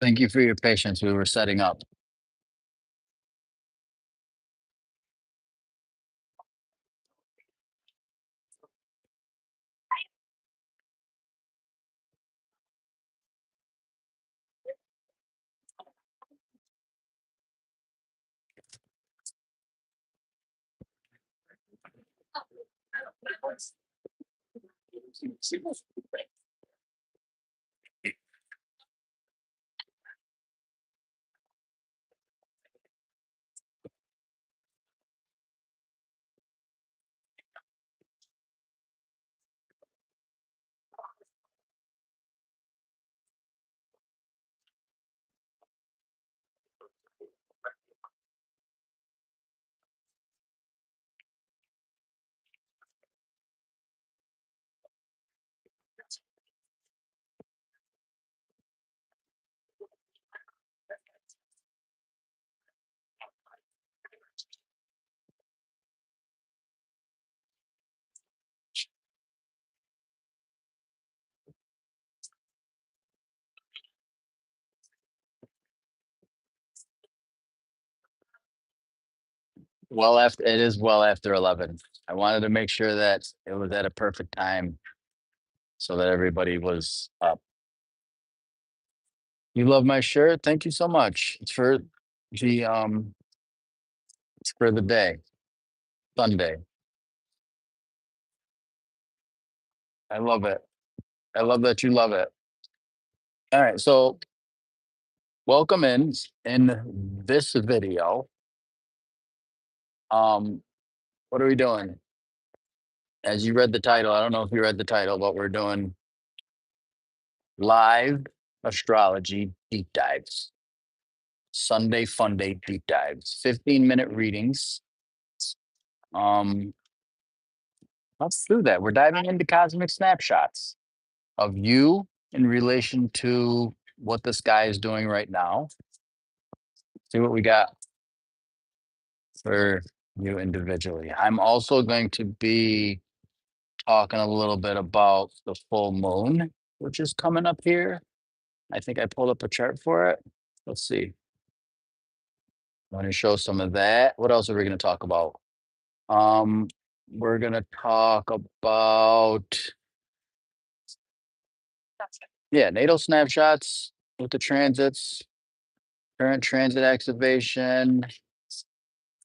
Thank you for your patience. We were setting up. It is well after 11. I wanted to make sure that it was at a perfect time so that everybody was up. You love my shirt? Thank you so much. The it's for the day, Sunday. I love it. I love that you love it. All right, so welcome in this video. Um, what are we doing? As you read the title, I don't know if you read the title, but we're doing live astrology deep dives. Sunday fun day deep dives, 15-minute readings. Um, let's do that. We're diving into cosmic snapshots of you in relation to what the sky is doing right now. See what we got for you individually. I'm also going to be talking a little bit about the full moon, which is coming up here. I think I pulled up a chart for it. Let's see. I want to show some of that. What else are we going to talk about? Um, we're going to talk about natal snapshots with the transits, current transit activation,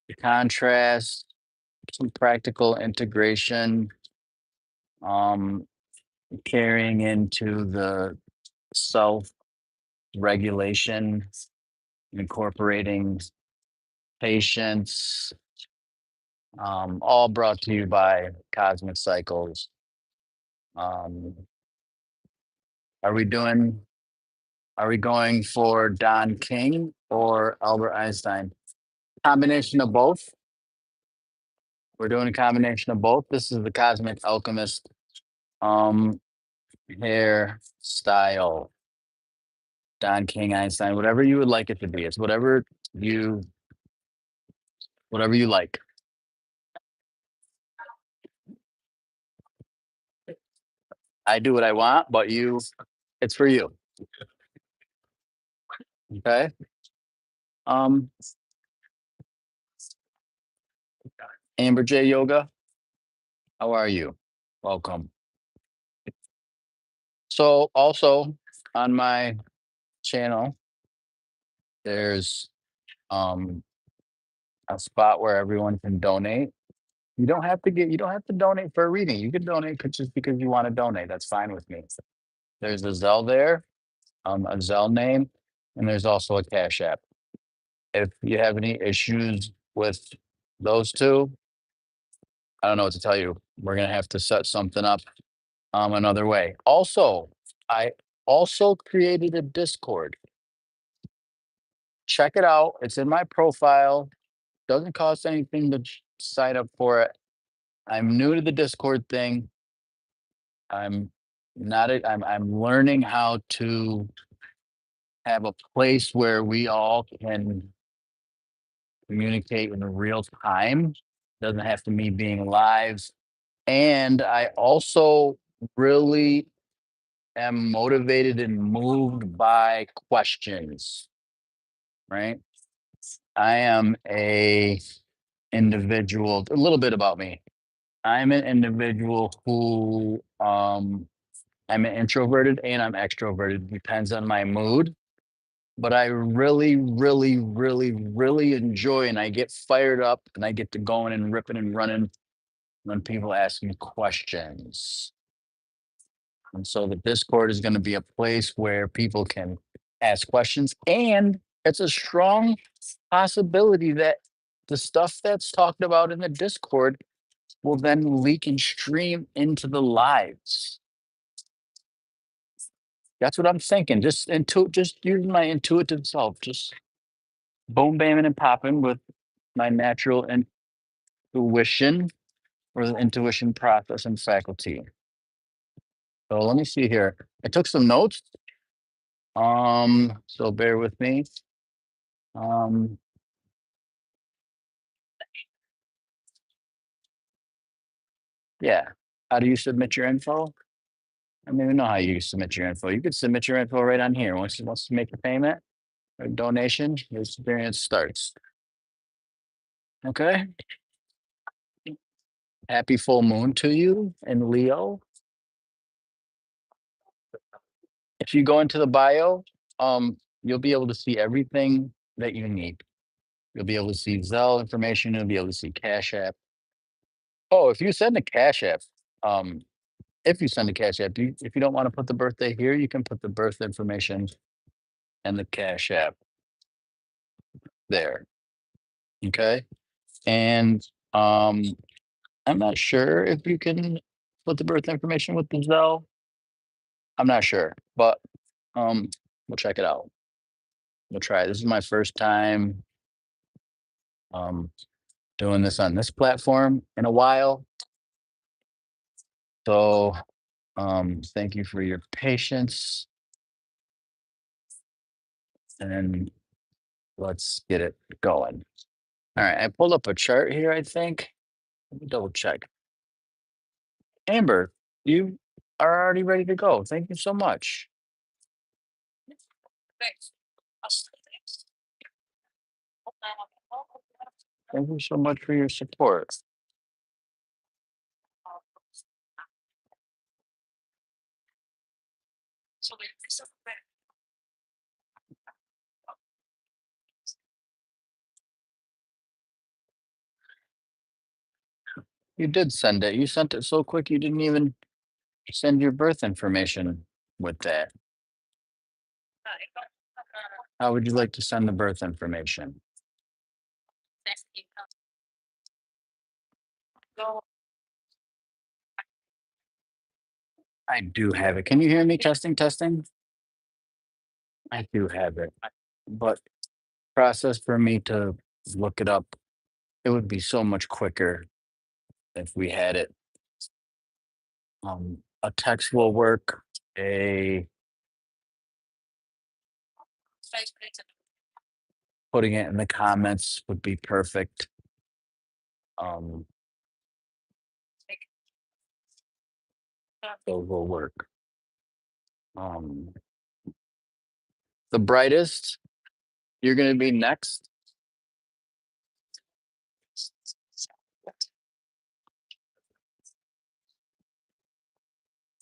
the contrast, some practical integration, um, carrying into the self regulation, incorporating patience, all brought to you by Cosmic Cycles. Um, are we doing? Are we going for Don King or Albert Einstein? Combination of both. We're doing a combination of both. This is the Cosmic Alchemist hair style. Don King, Einstein, whatever you would like it to be. It's you whatever you like. I do what I want, but it's for you. Okay. Um, Amber J Yoga, how are you? Welcome. So also on my channel, there's a spot where everyone can donate. You don't have to donate for a reading. You can donate just because you want to donate. That's fine with me. There's a Zelle there, a Zelle name, and there's also a Cash App. If you have any issues with those two, I don't know what to tell you. We're gonna have to set something up another way. Also, I also created a Discord. Check it out. It's in my profile. Doesn't cost anything to sign up for it. I'm new to the Discord thing. I'm not a, I'm learning how to have a place where we all can communicate in real time. Doesn't have to me being live. And I also really am motivated and moved by questions, right? I am a individual, a little bit about me. I'm an individual who I'm introverted and I'm extroverted. Depends on my mood. But I really, really, really, really enjoy and I get fired up and I get to going and ripping and running when people ask me questions. And so the Discord is going to be a place where people can ask questions. And it's a strong possibility that the stuff that's talked about in the Discord will then leak and stream into the lives. That's what I'm thinking. Just using my intuitive self, just boom, bamming, and popping with my natural intuition or the intuition process and faculty. So let me see here. I took some notes. So bear with me. Um, yeah. How do you submit your info? I don't even know how you submit your info. You could submit your info right on here. Once you wants to make a payment or donation, your experience starts. Okay. Happy full moon to you and Leo. If you go into the bio, you'll be able to see everything that you need. You'll be able to see Zelle information. You'll be able to see Cash App. Oh, if you send a Cash App, um, if you send a Cash App, if you don't want to put the birthday here, you can put the birth information and the Cash App there. Okay. And I'm not sure if you can put the birth information with the Zelle. I'm not sure, but we'll check it out. We'll try it. This is my first time um doing this on this platform in a while. So thank you for your patience and let's get it going. All right, I pulled up a chart here, I think. Let me double check. Amber, you are already ready to go. Thank you so much. Thank you so much for your support. You did send it. You sent it so quick you didn't even send your birth information with that. How would you like to send the birth information? I do have it. Can you hear me? Testing, testing. I do have it. But process for me to look it up, it would be so much quicker if we had it. A text will work. Putting it in the comments would be perfect. Um, so will work. The brightest, you're going to be next.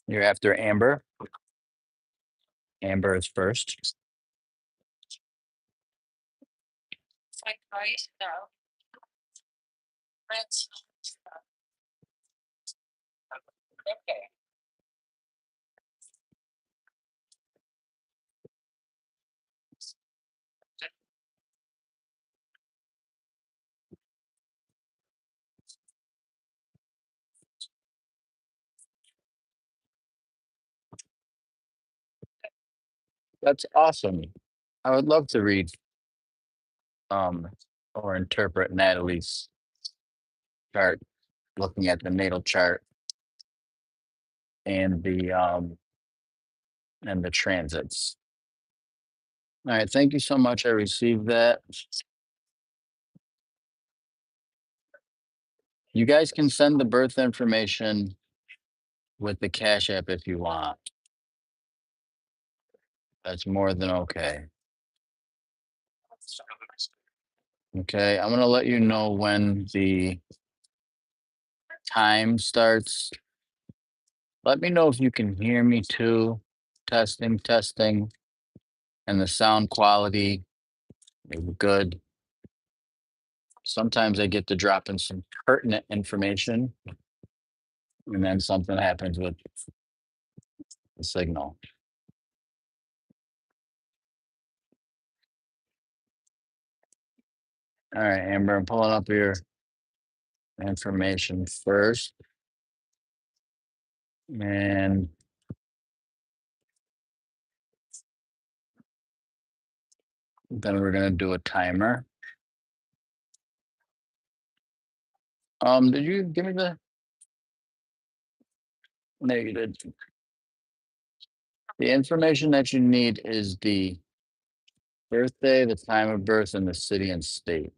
You're after Amber. Amber is first. That's awesome. I would love to read um or interpret Natalie's chart, looking at the natal chart and the transits. All right, thank you so much. I received that. You guys can send the birth information with the Cash App if you want. That's more than okay. Okay, I'm gonna let you know when the time starts. Let me know if you can hear me too. Testing, testing, and the sound quality is good. Sometimes I get to drop in some pertinent information, and then something happens with the signal. All right, Amber, I'm pulling up your information first. And then we're gonna do a timer. Did you give me the no, you did. The information that you need is the birthday, the time of birth, and the city and state.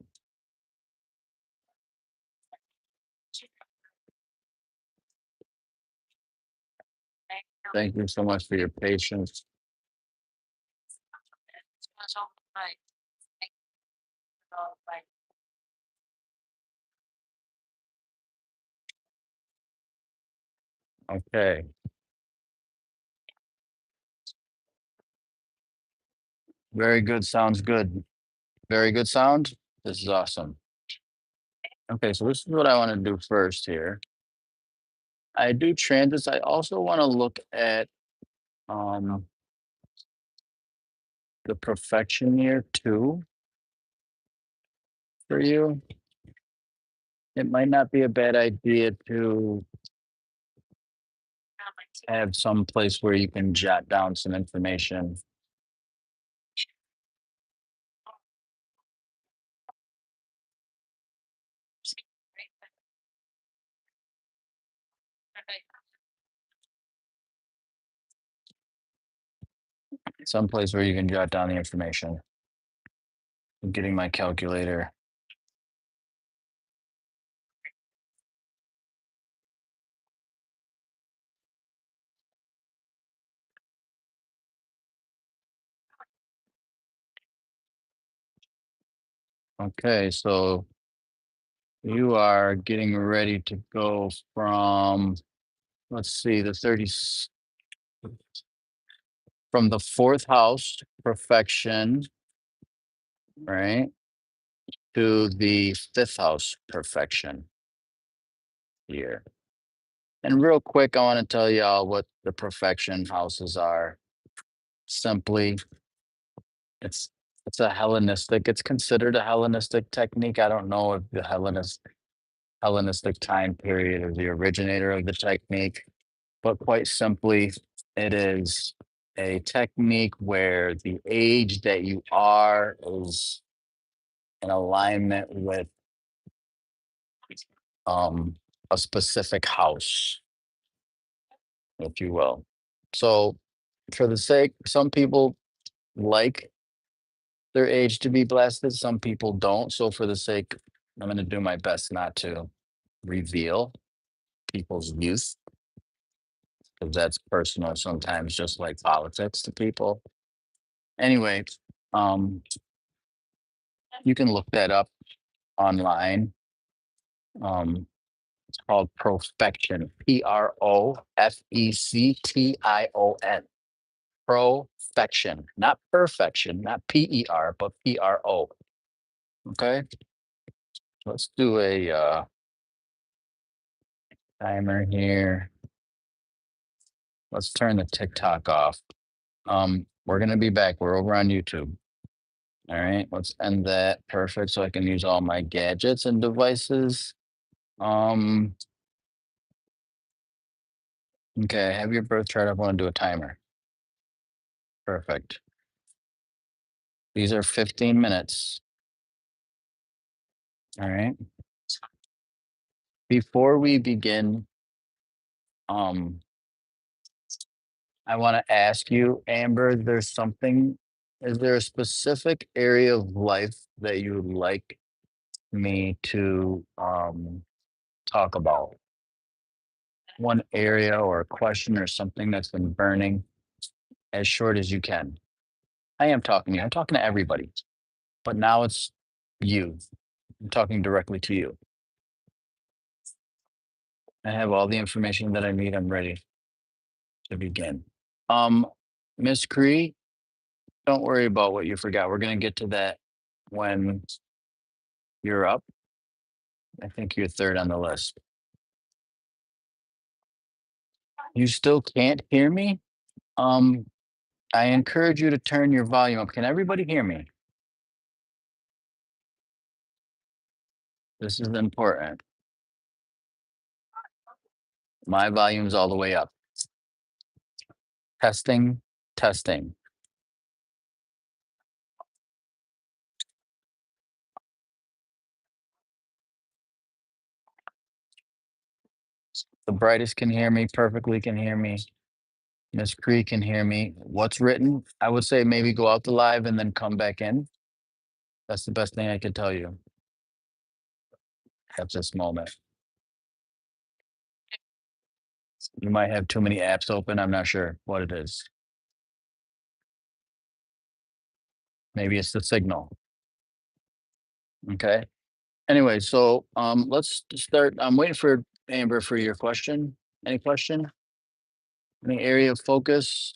Thank you so much for your patience. Okay. Very good. Sounds good. Very good sound. This is awesome. Okay, so this is what I want to do first here. I do transits. I also want to look at um the perfection year too for you. It might not be a bad idea to have some place where you can jot down some information. Some place where you can jot down the information. I'm getting my calculator. Okay, so you are getting ready to go from, let's see, the 30, from the fourth house, perfection, right, to the fifth house, perfection here. And real quick, I want to tell y'all what the perfection houses are. Simply, it's it's a Hellenistic. It's considered a Hellenistic technique. I don't know if the Hellenistic time period is the originator of the technique, but quite simply, it is a technique where the age that you are is in alignment with um, a specific house, if you will. So, for the sake, some people like their age to be blasted, some people don't. So, for the sake, I'm going to do my best not to reveal people's youth because that's personal sometimes, just like politics to people. Anyway, um, you can look that up online. It's called Profection, Profection. Profection, not perfection, not PER, but PRO. Okay, let's do a timer here. Let's turn the TikTok off. We're gonna be back. We're over on YouTube. All right, let's end that. Perfect. So I can use all my gadgets and devices. Um, okay, have your birth chart. I want to do a timer. Perfect. These are 15 minutes. All right. Before we begin, um, I want to ask you, Amber, is there a specific area of life that you would like me to talk about? One area or a question or something that's been burning as short as you can. I am talking to you. I'm talking to everybody. But now it's you. I'm talking directly to you. I have all the information that I need. I'm ready to begin. Um, Miss Cree, don't worry about what you forgot. We're gonna get to that when you're up. I think you're third on the list. You still can't hear me? Um, I encourage you to turn your volume up. Can everybody hear me? This is important. My volume's all the way up. Testing, testing. The brightest can hear me, perfectly can hear me. Miss Cree can hear me. What's written? I would say maybe go out the live and then come back in. That's the best thing I could tell you at this moment. You might have too many apps open. I'm not sure what it is. Maybe it's the signal. Okay. Anyway, so let's start. I'm waiting for Amber for your question. Any question? Any area of focus?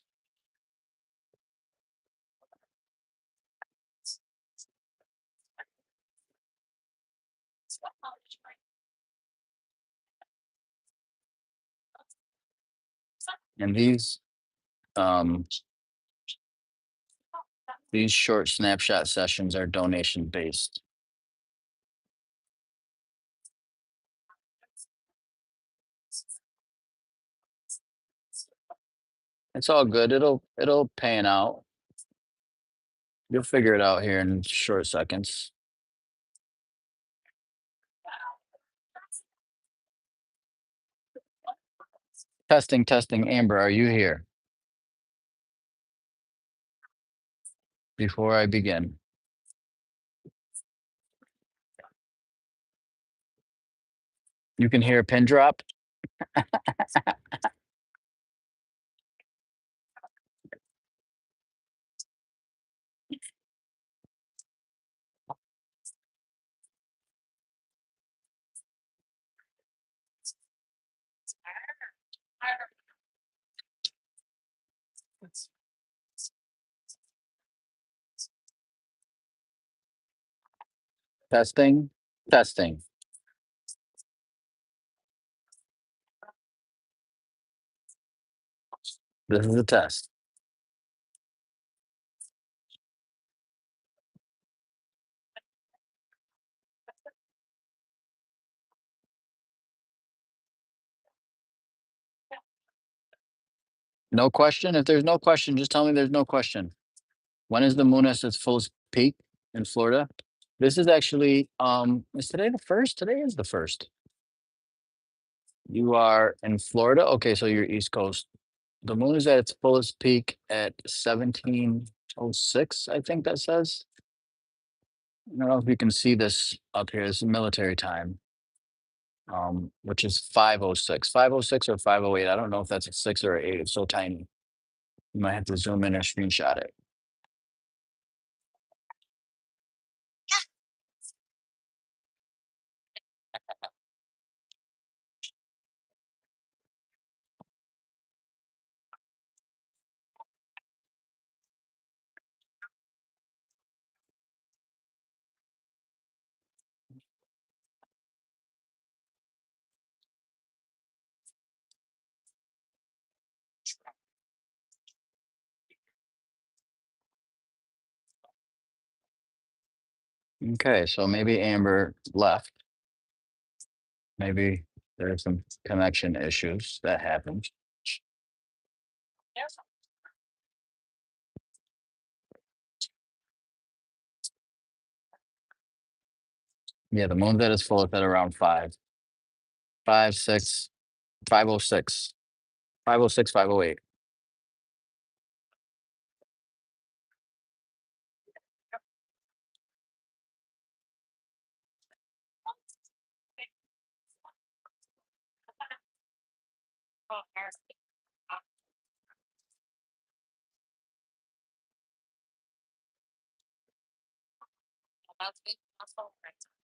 And um these short snapshot sessions are donation based. It's all good. It'll pan out. You'll figure it out here in short seconds. Testing, testing. Amber, are you here? Before I begin. You can hear a pin drop. Testing, testing. This is a test. No question? If there's no question, just tell me there's no question. When is the moon at its fullest peak in Florida? This is actually, is today the first? Today is the first. You are in Florida? Okay, so you're East Coast. The moon is at its fullest peak at 1706, I think that says. I don't know if you can see this up here. It's military time, which is 506. 506 or 508. I don't know if that's a 6 or a 8. It's so tiny. You might have to zoom in or screenshot it. Okay, so maybe Amber left. Maybe there's some connection issues that happened. Yeah, the moon's at its fullest at around 5, 5, 6, 506, 506, 508.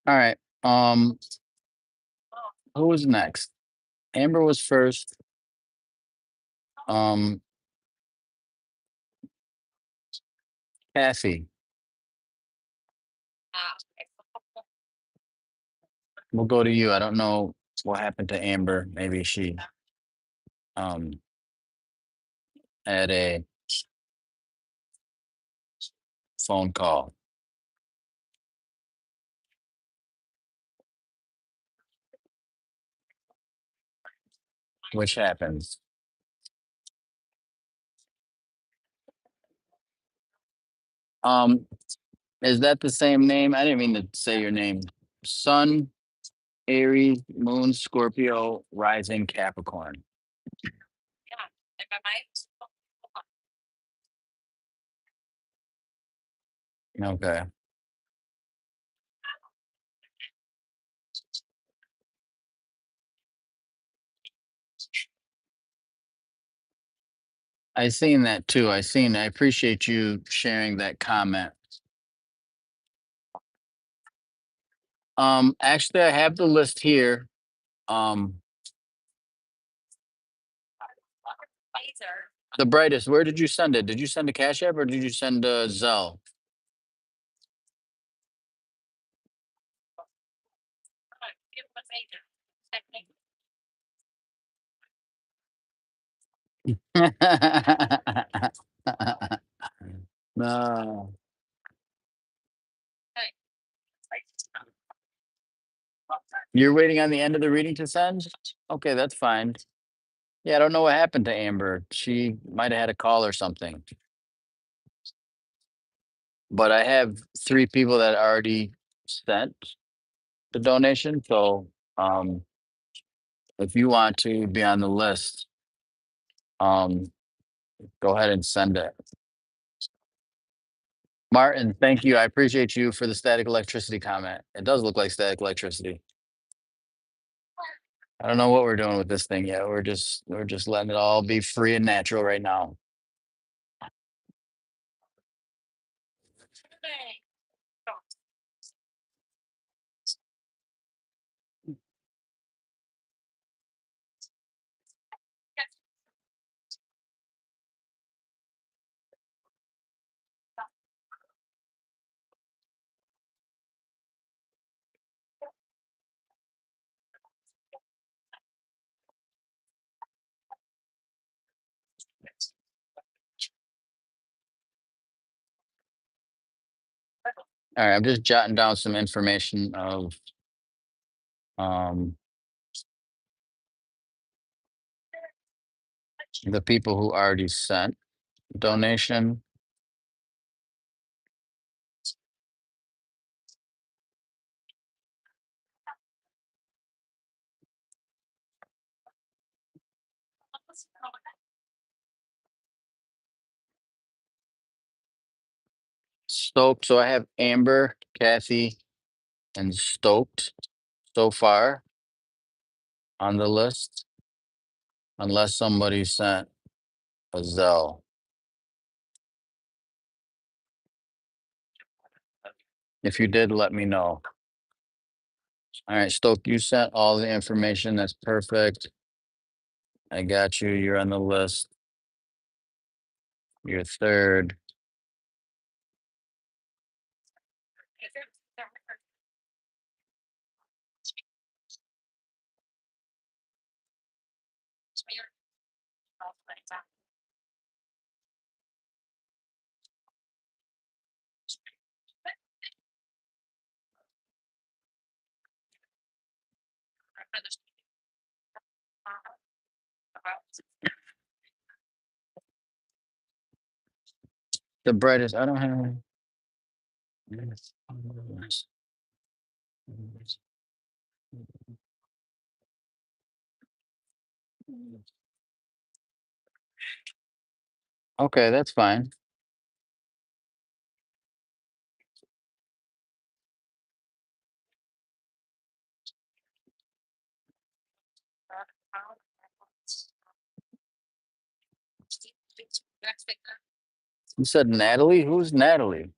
All right. Who was next? Amber was first. Um, Kathy. We'll go to you. I don't know what happened to Amber. Maybe she um had a phone call, which happens. Um, is that the same name? I didn't mean to say your name. Sun, Aries, Moon, Scorpio, Rising, Capricorn. Okay. I seen that too. I appreciate you sharing that comment. Actually I have the list here. Um, the brightest, where did you send it? Did you send a Cash App or did you send a Zelle? No. You're waiting on the end of the reading to send? Okay, that's fine. Yeah, I don't know what happened to Amber. She might have had a call or something. But I have 3 people that already sent the donation, so, if you want to be on the list, um, go ahead and send it. Martin, thank you. I appreciate you for the static electricity comment. It does look like static electricity. I don't know what we're doing with this thing yet. We're just letting it all be free and natural right now. All right, I'm just jotting down some information of um the people who already sent donation. Stoked. So I have Amber, Kathy, and Stoked so far on the list, unless somebody sent a Zelle. If you did, let me know. All right, Stoked, you sent all the information. That's perfect. I got you. You're on the list. You're third. The brightest. I don't have. Okay, that's fine. You said Natalie? Who's Natalie?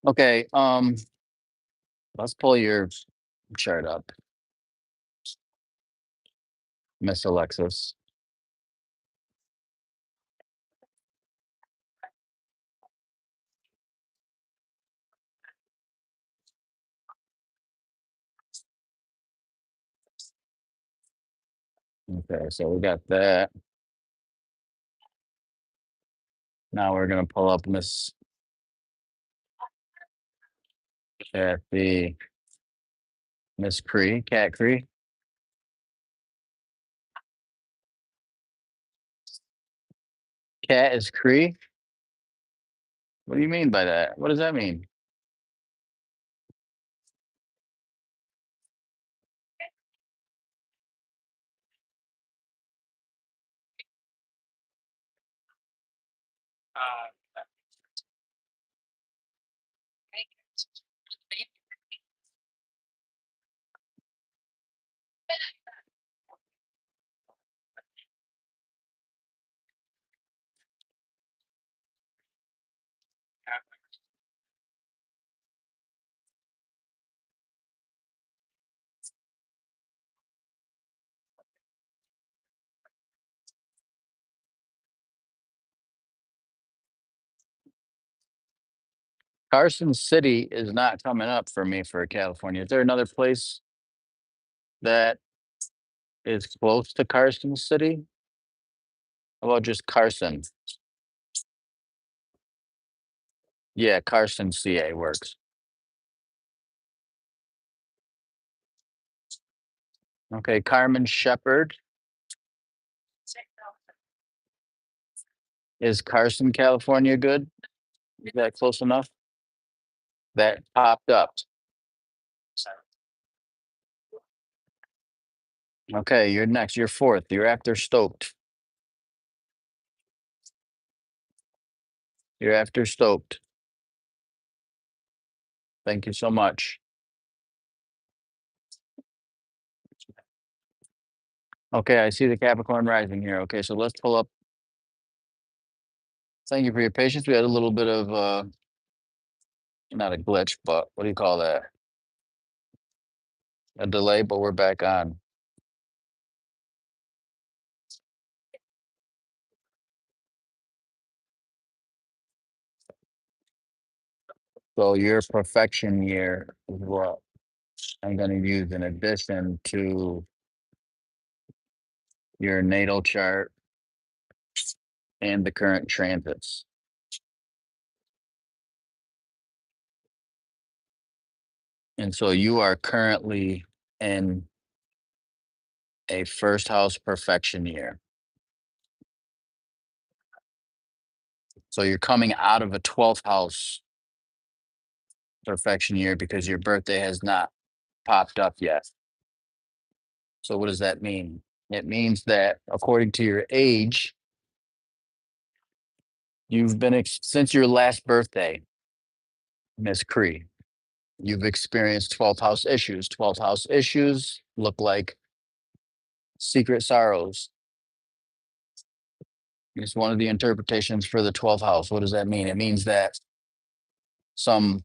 Okay, let's pull your chart up, Miss Alexis. Okay, so we got that. Now we're gonna pull up Miss Kathy, Miss Cree, Cat Cree. Cat is Cree. What do you mean by that? What does that mean? Carson City is not coming up for me for California. Is there another place that is close to Carson City? How about just Carson? Yeah, Carson, CA works. Okay, Carmen Shepherd. Is Carson, California good? Is that close enough? That popped up. Okay, you're next. You're fourth. You're after Stoked. You're after Stoked. Thank you so much. Okay, I see the Capricorn rising here. Okay, so let's pull up. Thank you for your patience. We had a little bit of not a glitch, but what do you call that? A delay, but we're back on. So your perfection year is what I'm going to use in addition to your natal chart and the current transits. And so you are currently in a first house perfection year. So you're coming out of a 12th house perfection year because your birthday has not popped up yet. So what does that mean? It means that according to your age, you've been since your last birthday, Miss Cree, you've experienced 12th house issues. 12th house issues look like secret sorrows. It's one of the interpretations for the 12th house. What does that mean? It means that some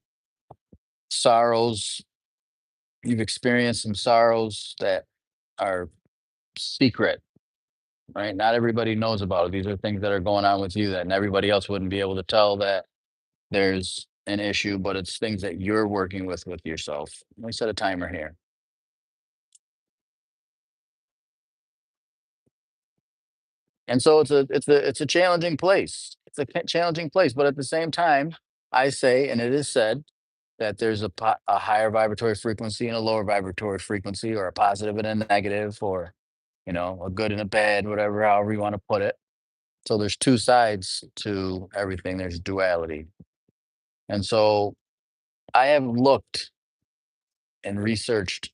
sorrows, you've experienced some sorrows that are secret, right? Not everybody knows about it. These are things that are going on with you that everybody else wouldn't be able to tell that there's an issue, but it's things that you're working with yourself. Let me set a timer here. And so it's a challenging place. It's a challenging place, but at the same time, I say, and it is said that there's a higher vibratory frequency and a lower vibratory frequency, or a positive and a negative, or a good and a bad, whatever, however you want to put it. So there's two sides to everything. There's duality, and so I have looked and researched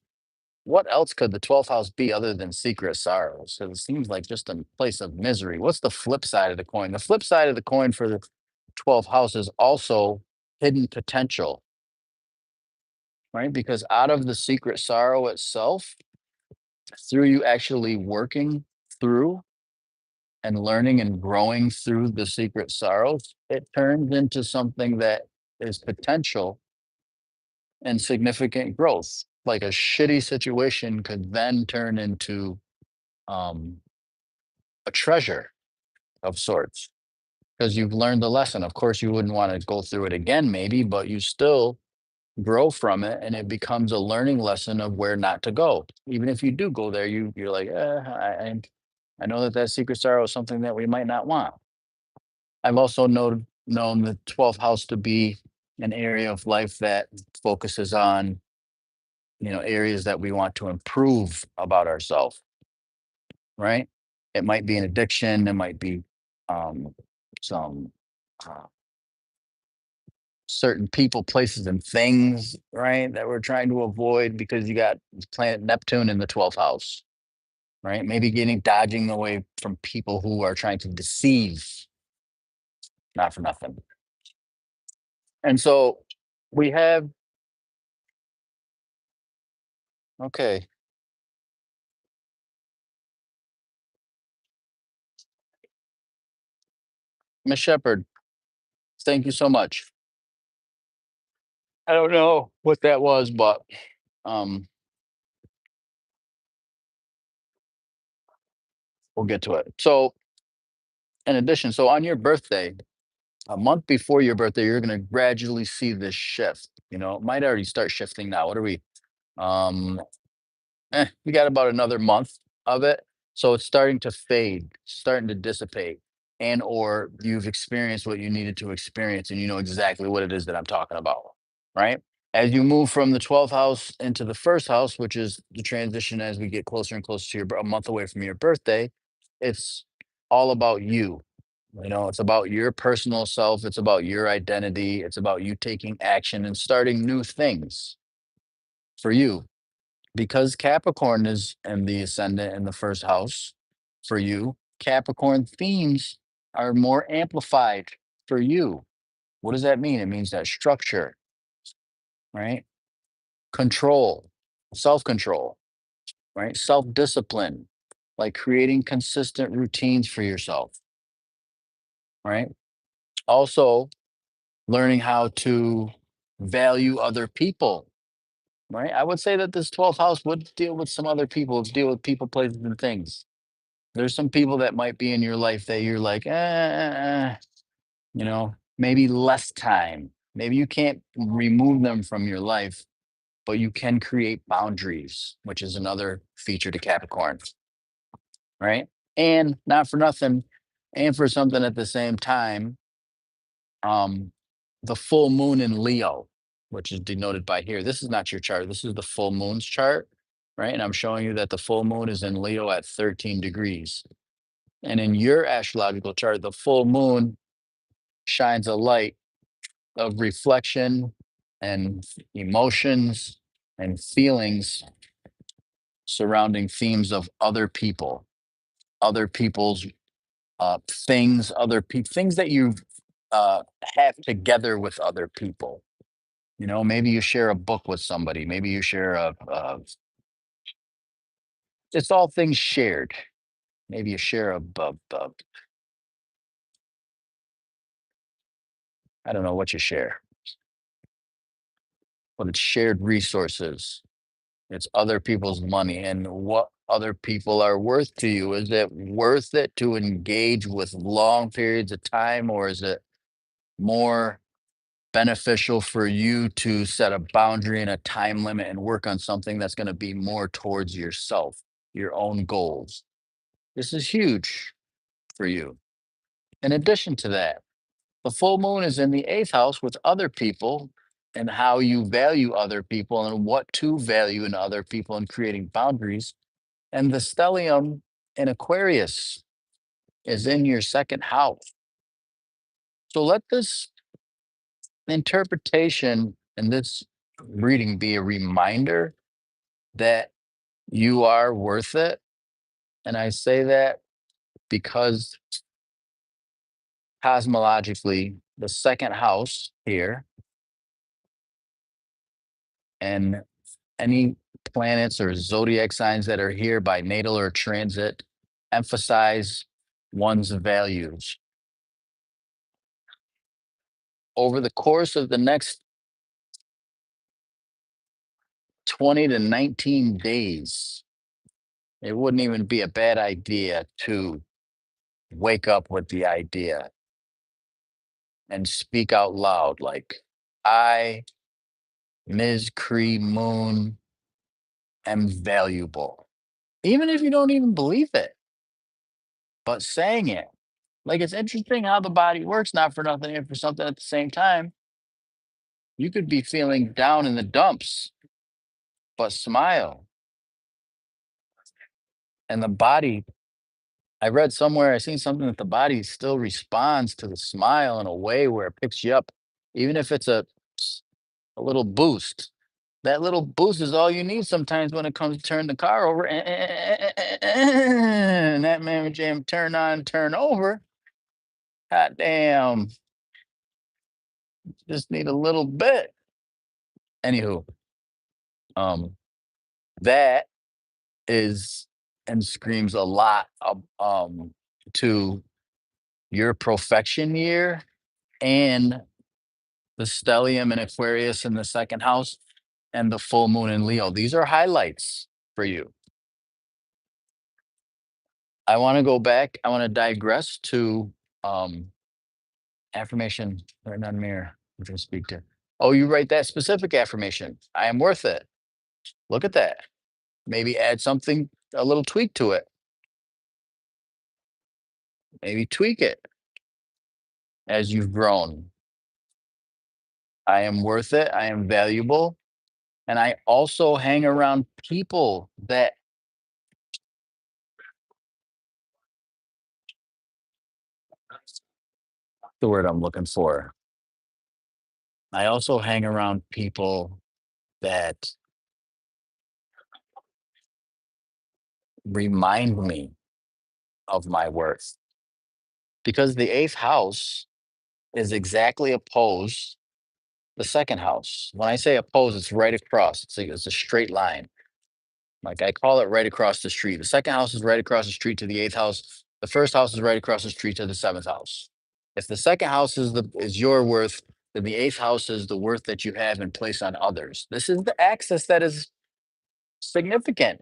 what else could the 12th house be other than secret sorrows? So it seems like just a place of misery. What's the flip side of the coin? The flip side of the coin for the 12th house is also hidden potential, right? Because out of the secret sorrow itself, through you actually working through and learning and growing through the secret sorrows, it turns into something that is potential and significant growth. Like a shitty situation could then turn into um, a treasure of sorts because you've learned the lesson. Of course, you wouldn't want to go through it again, maybe, but you still grow from it, and it becomes a learning lesson of where not to go. Even if you do go there, you're like, I know that that secret sorrow is something that we might not want. I've also known the 12th house to be an area of life that focuses on, areas that we want to improve about ourselves, right? It might be an addiction, it might be um, some uh, certain people, places, and things, right? That we're trying to avoid because you got planet Neptune in the 12th house, right? Maybe dodging away from people who are trying to deceive, not for nothing. And so we have, okay, Miss Shepherd, thank you so much. I don't know what that was, but um, we'll get to it. So, in addition, so on your birthday, a month before your birthday, you're going to gradually see this shift. It might already start shifting now. What are we? Um, we got about another month of it. So it's starting to fade, starting to dissipate, and or you've experienced what you needed to experience, and you know exactly what it is that I'm talking about, right? As you move from the 12th house into the first house, which is the transition as we get closer and closer to a month away from your birthday, it's all about you. It's about your personal self. It's about your identity. It's about you taking action and starting new things for you. Because Capricorn is in the ascendant in the first house for you, Capricorn themes are more amplified for you. What does that mean? It means that structure, right? Control, self control, right? Self discipline, like creating consistent routines for yourself, right? Also, learning how to value other people, right? I would say that this 12th house would deal with some other people, deal with people, places, and things. There's some people that might be in your life that you're like, maybe less time. Maybe you can't remove them from your life, but you can create boundaries, which is another feature to Capricorn, right? And not for nothing, and for something at the same time, um, the full moon in Leo, which is denoted by here. This is not your chart. This is the full moon's chart, right? And I'm showing you that the full moon is in Leo at 13 degrees. And in your astrological chart, the full moon shines a light of reflection and emotions and feelings surrounding themes of other people, other people's things, things that you have together with other people. Maybe you share a book with somebody. Maybe you share it's all things shared. Maybe you share I don't know what you share, but it's shared resources. It's other people's money and what other people are worth to you. Is it worth it to engage with long periods of time, or is it more beneficial for you to set a boundary and a time limit and work on something that's going to be more towards yourself, your own goals? This is huge for you. In addition to that, the full moon is in the eighth house with other people and how you value other people and what to value in other people and creating boundaries. And the stellium in Aquarius is in your second house. So let this interpretation and this reading be a reminder that You are worth it. And I say that because cosmologically, the second house here and any planets or zodiac signs that are here by natal or transit emphasize one's values. Over the course of the next 20 to 19 days, it wouldn't even be a bad idea to wake up with the idea and speak out loud like, I, Ms. Cree Moon, am valuable. Even if you don't even believe it, but saying it. Like, it's interesting how the body works, not for nothing and for something at the same time. You could be feeling down in the dumps, but smile. And the body, I read somewhere, I seen something that the body still responds to the smile in a way where it picks you up, even if it's a little boost. That little boost is all you need sometimes when it comes to turn the car over. And that man jam turn on, turn over. God damn. Just need a little bit. Anywho, um, that is and screams a lot of, to your perfection year and the stellium and Aquarius in the second house and the full moon in Leo. These are highlights for you. I want to go back. I want to digress to affirmation or none mirror, which I speak to. Oh, you write that specific affirmation. I am worth it. Look at that. Maybe add something, a little tweak to it. Maybe tweak it as you've grown. I am worth it. I am valuable. And I also hang around people that the word I'm looking for. I also hang around people that remind me of my worth because the eighth house is exactly opposed the second house. When I say opposed, it's right across. It's a straight line. Like I call it right across the street. The second house is right across the street to the eighth house. The first house is right across the street to the seventh house. If the second house is your worth, then the eighth house is the worth that you have and place on others. This is the axis that is significant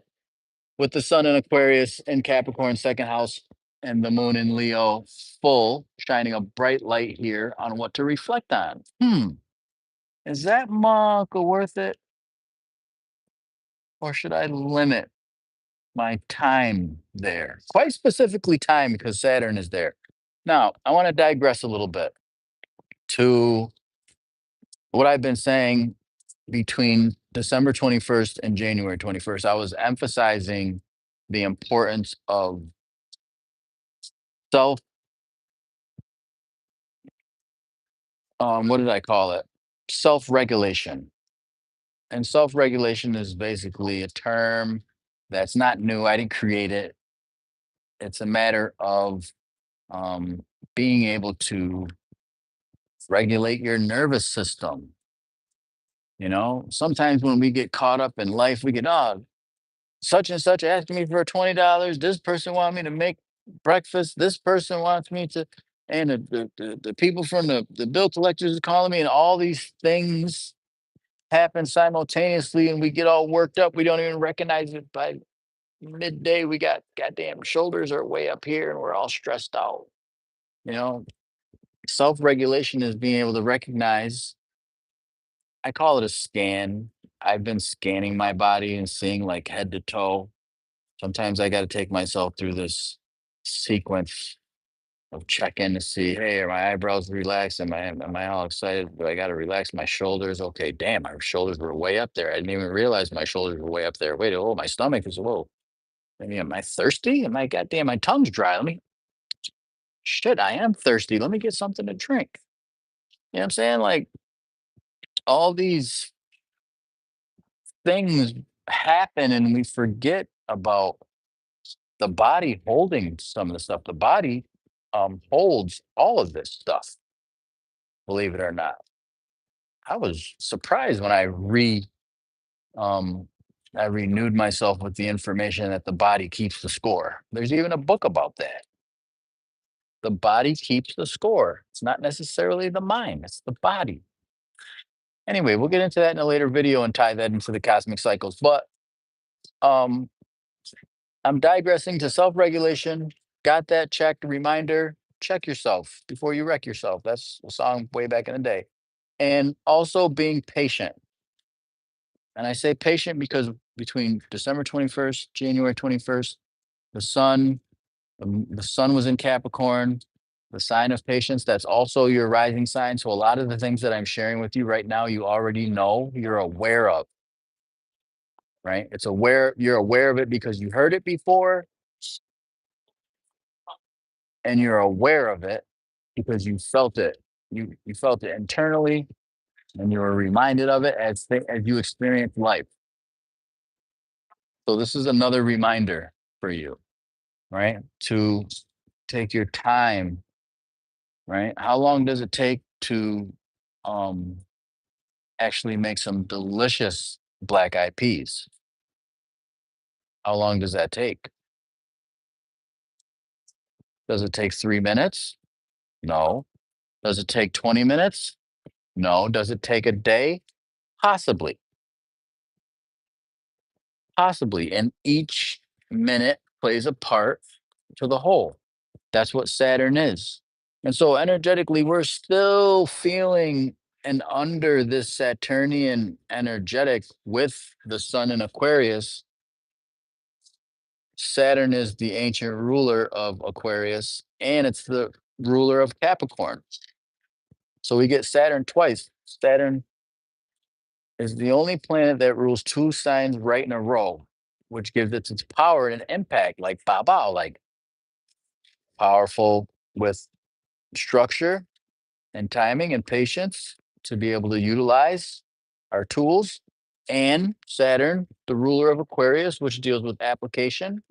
with the sun in Aquarius and Capricorn second house and the moon in Leo full, shining a bright light here on what to reflect on. Is that monk worth it? Or should I limit my time there? Quite specifically time because Saturn is there. Now, I want to digress a little bit to what I've been saying between December 21st and January 21st. I was emphasizing the importance of self, what did I call it? Self-regulation. And self-regulation is basically a term that's not new. I didn't create it. It's a matter of being able to regulate your nervous system. You know, sometimes when we get caught up in life, we get, oh, such and such asking me for $20. This person wants me to make breakfast. This person wants me to, and the people from the bill collectors are calling me, and all these things happen simultaneously, and we get all worked up. We don't even recognize it. By midday, we got goddamn shoulders are way up here, and we're all stressed out. You know, self regulation is being able to recognize. I call it a scan. I've been scanning my body and seeing like head to toe. Sometimes I got to take myself through this sequence of check in to see, hey, are my eyebrows relaxed? Am I all excited? Do I got to relax my shoulders? Okay, damn, my shoulders were way up there. I didn't even realize my shoulders were way up there. Wait, oh, my stomach is whoa. Maybe am I thirsty? Am I goddamn? My tongue's dry. Let me. Shit, I am thirsty. Let me get something to drink. You know what I'm saying? Like all these things happen and we forget about the body holding some of the stuff. The body holds all of this stuff, believe it or not. I was surprised when um I renewed myself with the information that the body keeps the score. There's even a book about that. The body keeps the score. It's not necessarily the mind, it's the body. Anyway, we'll get into that in a later video and tie that into the cosmic cycles. But um I'm digressing to self-regulation. Got that checked. Reminder, check yourself before you wreck yourself. That's a song way back in the day. And also being patient. And I say patient because between December 21st, January 21st, the sun, the sun was in Capricorn, the sign of patience. That's also your rising sign. So a lot of the things that I'm sharing with you right now, you already know, you're aware of, right? It's aware, you're aware of it because you heard it before and you're aware of it because you felt it. You felt it internally and you were reminded of it as you experience life. So this is another reminder for you, right? To take your time, right? How long does it take to um actually make some delicious black eyed peas? How long does that take? Does it take 3 minutes? No. Does it take 20 minutes? No. Does it take a day? Possibly. Possibly. And each minute plays a part to the whole. That's what Saturn is. And so energetically, we're still feeling and under this Saturnian energetic with the sun in Aquarius. Saturn is the ancient ruler of Aquarius and it's the ruler of Capricorn. So we get Saturn twice. Saturn is the only planet that rules two signs right in a row, which gives it its power and impact, like bow bow, like powerful with structure and timing and patience to be able to utilize our tools. And Saturn, the ruler of Aquarius, which deals with application,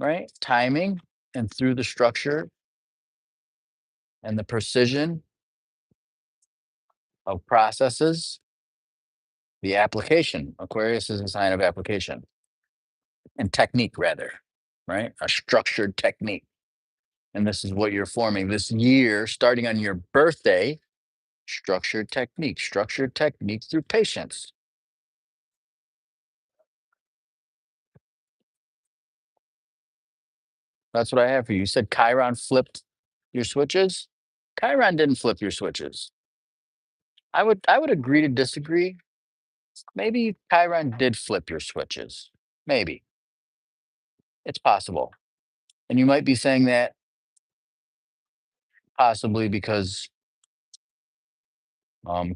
right? Timing and through the structure and the precision of processes, the application. Aquarius is a sign of application and technique, rather, right? A structured technique. And this is what you're forming this year, starting on your birthday. Structured technique through patience. That's what I have for you. You said Chiron flipped your switches. Chiron didn't flip your switches. I would agree to disagree. Maybe Chiron did flip your switches. Maybe. It's possible. And you might be saying that possibly because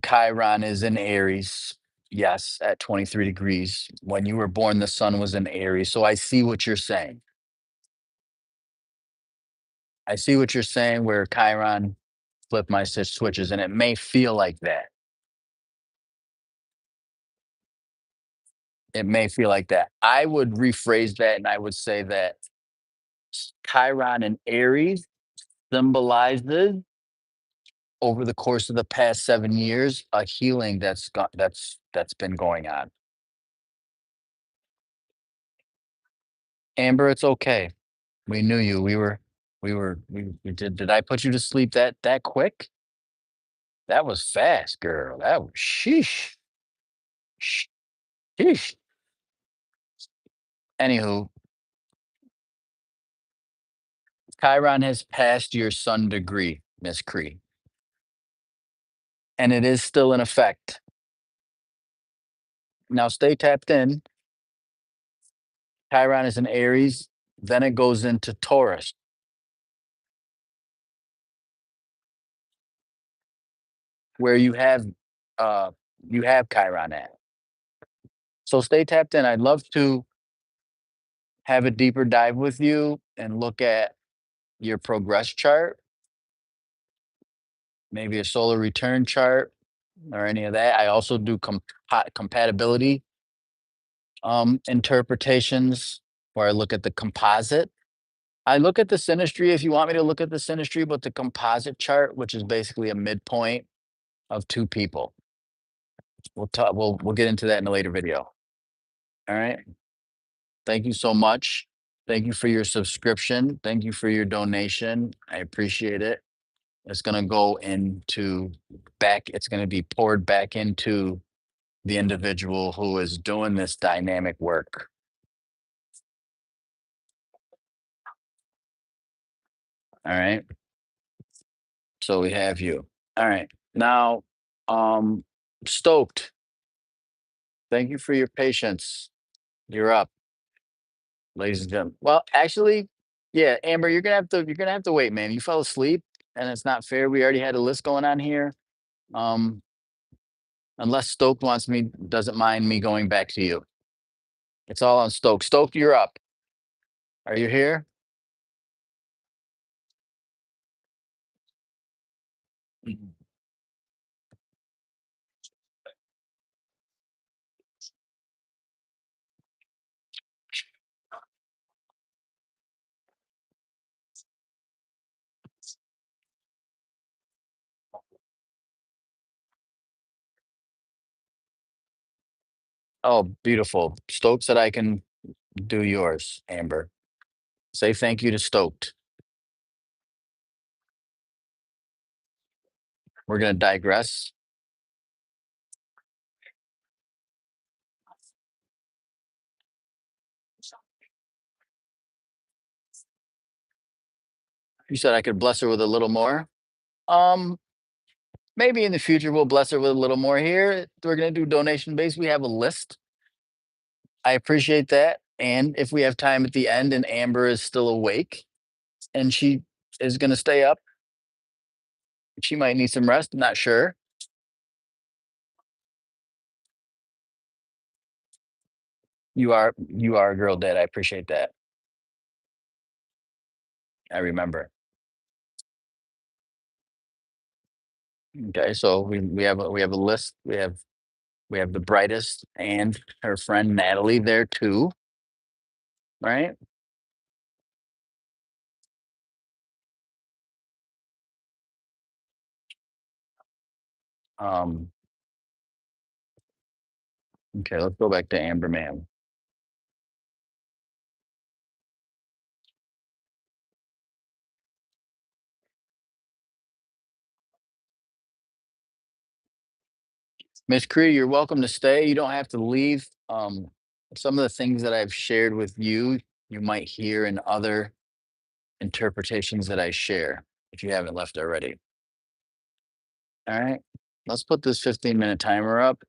Chiron is in Aries. Yes, at 23 degrees. When you were born, the sun was in Aries. So I see what you're saying. I see what you're saying where Chiron flipped my switches, and it may feel like that. It may feel like that. I would rephrase that and I would say that Chiron and Aries symbolizes over the course of the past 7 years a healing that's been going on. Amber, it's okay. We knew you. We did. Did I put you to sleep that quick? That was fast, girl. That was sheesh. Sheesh. Anywho, Chiron has passed your sun degree, Miss Cree, and it is still in effect. Now stay tapped in. Chiron is in Aries, then it goes into Taurus, where you have Chiron at. So stay tapped in. I'd love to have a deeper dive with you and look at your progress chart, maybe a solar return chart or any of that. I also do compatibility interpretations where I look at the composite. I look at the synastry if you want me to look at the synastry, but the composite chart, which is basically a midpoint of two people. We'll talk. We'll get into that in a later video. All right. Thank you so much. Thank you for your subscription. Thank you for your donation. I appreciate it. It's going to go into back. It's going to be poured back into the individual who is doing this dynamic work. All right. So we have you. All right. Now, stoked. Thank you for your patience. You're up, ladies and gentlemen. Well, actually, yeah, Amber, you're gonna have to wait, man. You fell asleep, and it's not fair. We already had a list going on here. Um, unless Stoked doesn't mind me going back to you. It's all on Stoked. Stoked, you're up. Are you here? Mhm. Oh, beautiful. Stoked said I can do yours, Amber. Say thank you to Stoked. We're gonna digress. You said I could bless her with a little more. Um, Maybe in the future we'll bless her with a little more. Here, we're gonna do donation based. We have a list. I appreciate that. And if we have time at the end and Amber is still awake and she is gonna stay up, she might need some rest. I'm not sure. You are a girl dad. I appreciate that. I remember. Okay, so we have a list. We have the brightest and her friend Natalie there too, right? Um, okay, let's go back to Amber Man. Miss Cree, you're welcome to stay. You don't have to leave. Some of the things that I've shared with you, you might hear in other interpretations that I share if you haven't left already. All right. Let's put this 15-minute timer up.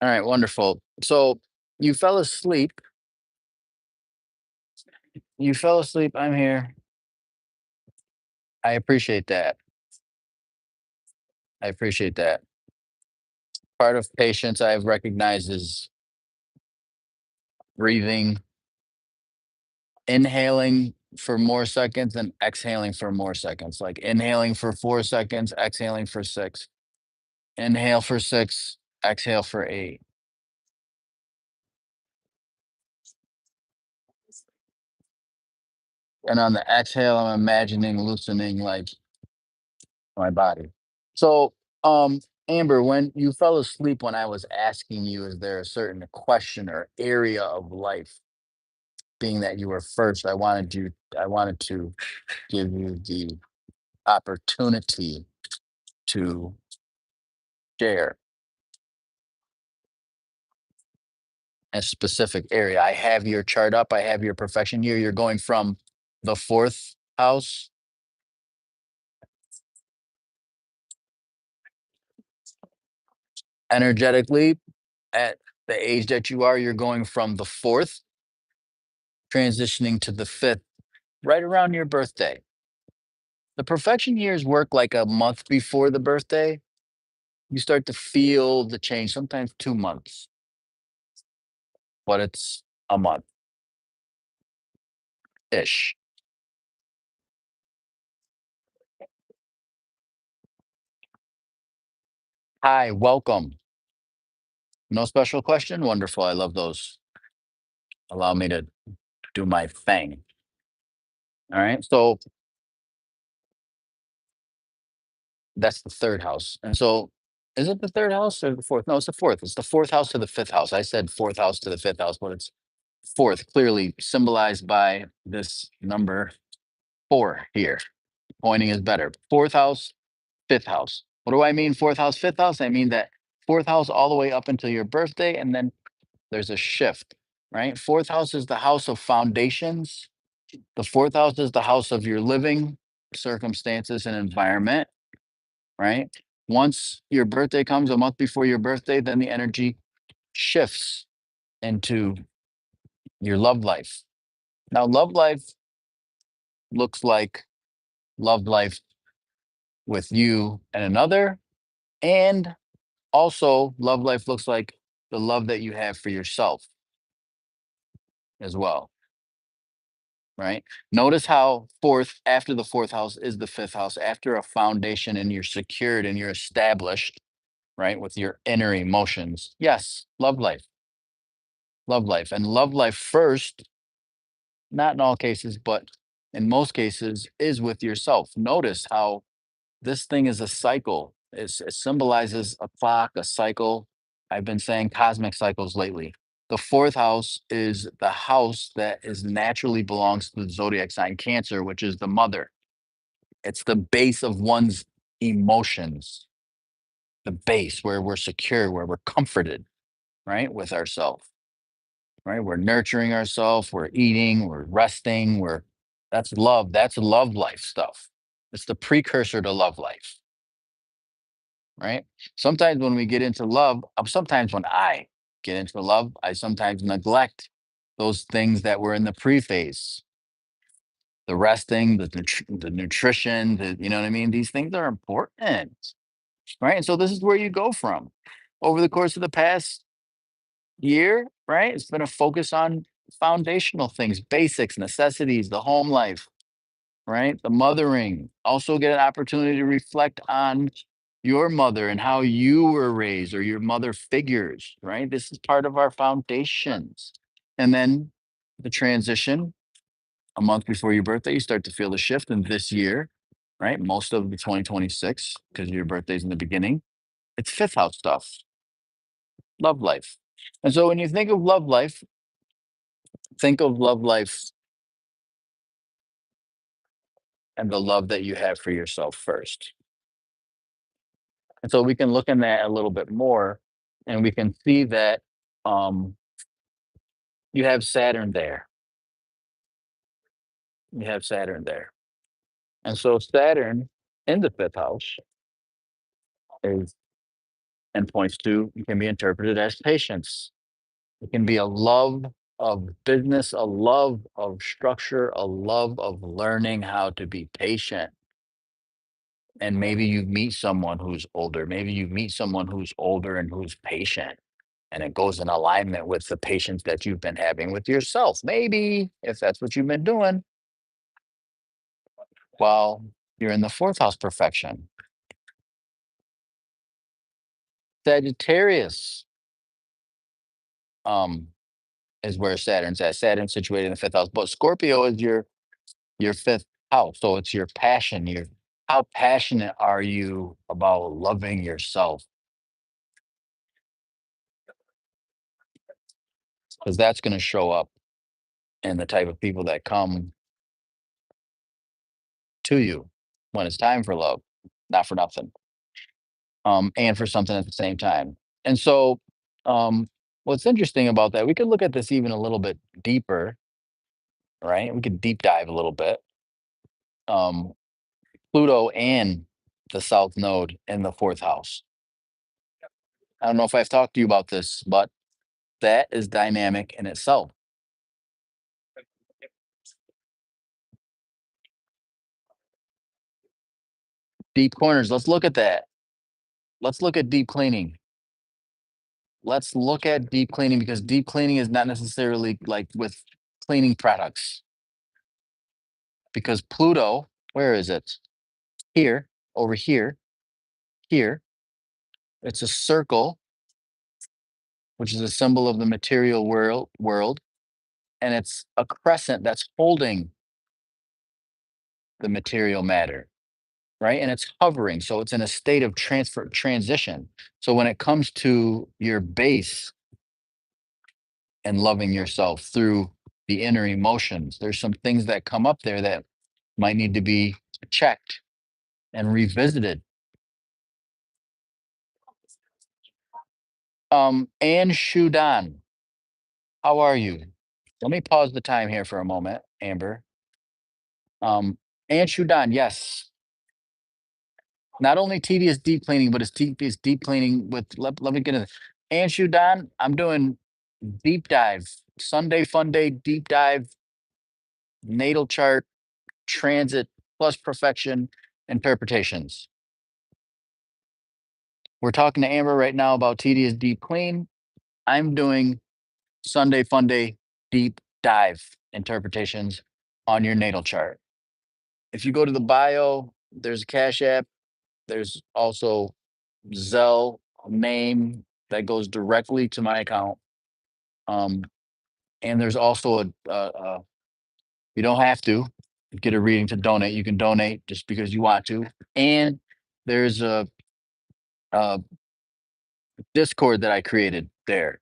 All right, wonderful. So you fell asleep. You fell asleep. I'm here. I appreciate that. I appreciate that. Part of patience I've recognized is breathing, inhaling for more seconds and exhaling for more seconds. Like inhaling for 4 seconds, exhaling for six. Inhale for six, exhale for eight. And on the exhale, I'm imagining loosening like my body. So, Amber, when you fell asleep when I was asking you, is there a certain question or area of life, being that you were first, I wanted to give you the opportunity to share a specific area. I have your chart up. I have your perfection year. You're going from the fourth house energetically at the age that you are. You're going from the fourth, transitioning to the fifth, right around your birthday. The perfection years work like a month before the birthday. You start to feel the change, sometimes 2 months. but it's a month ish. Hi, welcome. No special question? Wonderful. I love those. Allow me to do my thing. All right. So that's the third house. And so is it the third house or the fourth? No, it's the fourth. It's the fourth house to the fifth house. I said fourth house to the fifth house, but it's fourth, clearly symbolized by this number four here. Pointing is better. Fourth house, fifth house. What do I mean, fourth house, fifth house? I mean that fourth house all the way up until your birthday, and then there's a shift, right? Fourth house is the house of foundations. The fourth house is the house of your living circumstances and environment, right? Once your birthday comes a month before your birthday, then the energy shifts into your love life. Now, love life looks like love life with you and another. And also, love life looks like the love that you have for yourself as well, right? Notice how fourth, after the fourth house is the fifth house, after a foundation and you're secured and you're established, right, with your inner emotions. Yes, love life. And love life first, not in all cases, but in most cases, is with yourself. Notice how this thing is a cycle. It symbolizes a clock, a cycle. I've been saying cosmic cycles lately. The fourth house is the house that is naturally belongs to the zodiac sign Cancer, which is the mother. It's the base of one's emotions, the base where we're secure, where we're comforted, right, with ourselves, right? We're nurturing ourselves, we're eating, we're resting, that's love. That's love life stuff. It's the precursor to love life, right? Sometimes when we get into love, sometimes when I get into love, I sometimes neglect those things that were in the pre-phase, the resting, the nutrition, you know what I mean? These things are important, right? And so this is where you go from. Over the course of the past year, right? It's been a focus on foundational things, basics, necessities, the home life, right? The mothering. Also get an opportunity to reflect on your mother and how you were raised or your mother figures, right? This is part of our foundations. And then the transition a month before your birthday, you start to feel the shift. And this year, right? Most of the 2026, because your birthday's in the beginning, it's fifth house stuff, love life. And so when you think of love life and the love that you have for yourself first. And so we can look in that a little bit more and we can see that um, you have Saturn there. You have Saturn there. And so Saturn in the fifth house is and points to it can be interpreted as patience. It can be a love of business, a love of structure, a love of learning how to be patient. And maybe you meet someone who's older. Maybe you meet someone who's older and who's patient. And it goes in alignment with the patience that you've been having with yourself. Maybe if that's what you've been doing while you're in the fourth house perfection. Sagittarius um, is where Saturn's at. Saturn's situated in the fifth house, but Scorpio is your fifth house. So it's your passion. Your how passionate are you about loving yourself? Because that's going to show up in the type of people that come to you when it's time for love, not for nothing, and for something at the same time. And so, what's interesting about that, we could look at this even a little bit deeper, right? We could deep dive a little bit. Um, Pluto and the South Node in the fourth house. I don't know if I've talked to you about this, but that is dynamic in itself. Deep corners. Let's look at that. Let's look at deep cleaning. let's look at deep cleaning, because deep cleaning is not necessarily like with cleaning products. Because Pluto, where is it? Here, over here, here. It's a circle, which is a symbol of the material world, and it's a crescent that's holding the material matter, right? And it's hovering, so it's in a state of transition. So when it comes to your base and loving yourself through the inner emotions, there's some things that come up there that might need to be checked and revisited. Anne Shudan, how are you? Let me pause the time here for a moment, Amber. Anne Shudan, yes. Not only tedious deep cleaning, but it's tedious deep cleaning with, let me get in. Anne Shudan, I'm doing deep dive, Sunday fun day, deep dive, natal chart, transit, plus perfection interpretations. We're talking to Amber right now about tedious deep clean. I'm doing Sunday fun day, deep dive interpretations on your natal chart. If you go to the bio, there's a Cash App. There's also Zelle name that goes directly to my account. And there's also you don't have to get a reading to donate. You can donate just because you want to. And there's a Discord that I created there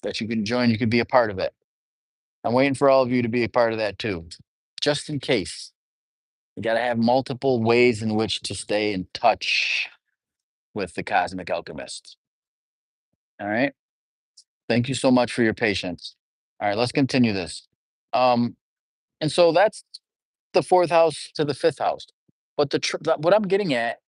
that you can join. You can be a part of it. I'm waiting for all of you to be a part of that too, just in case. You got to have multiple ways in which to stay in touch with the Cosmic Alchemist. All right. Thank you so much for your patience. All right, let's continue this. And so that's the fourth house to the fifth house. But what I'm getting at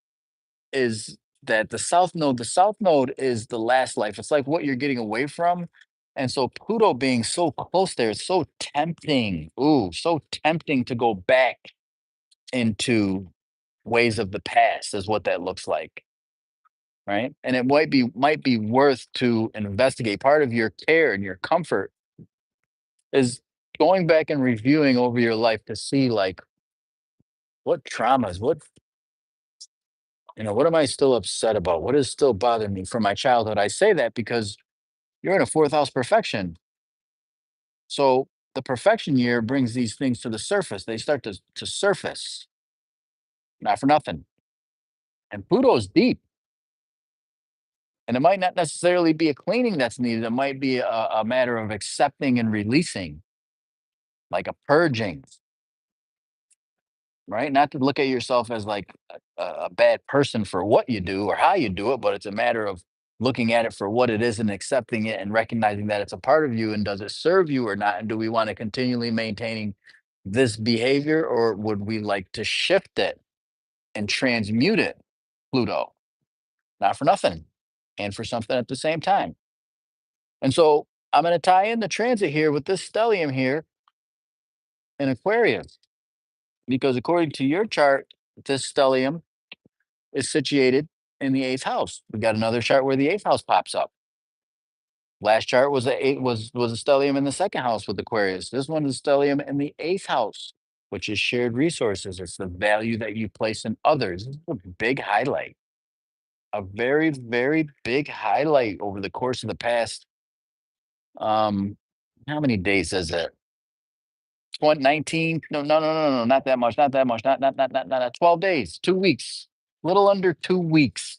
is that the south node is the last life. It's like what you're getting away from. And so Pluto being so close there, it's so tempting. Ooh, so tempting to go back into ways of the past is what that looks like. Right. And it might be worth to investigate. Part of your care and your comfort is going back and reviewing over your life to see like what traumas, what am I still upset about? What is still bothering me from my childhood? I say that because you're in a fourth house perfection. So the perfection year brings these things to the surface. They start to surface, not for nothing. And Pluto is deep. And it might not necessarily be a cleaning that's needed. It might be a matter of accepting and releasing, like a purging, right? Not to look at yourself as like a bad person for what you do or how you do it, but it's a matter of looking at it for what it is and accepting it and recognizing that it's a part of you, and does it serve you or not? And do we want to continually maintaining this behavior, or would we like to shift it and transmute it? Pluto, not for nothing and for something at the same time. And so I'm going to tie in the transit here with this stellium here in Aquarius, because according to your chart, this stellium is situated in the eighth house. We got another chart where the eighth house pops up. Last chart was was a stellium in the second house with Aquarius. This one is stellium in the eighth house, which is shared resources. It's the value that you place in others. This is a big highlight, a very, very big highlight over the course of the past. How many days is it? 19? No, no, no, no, no, not that much, not that much, not 12 days, 2 weeks, little under 2 weeks.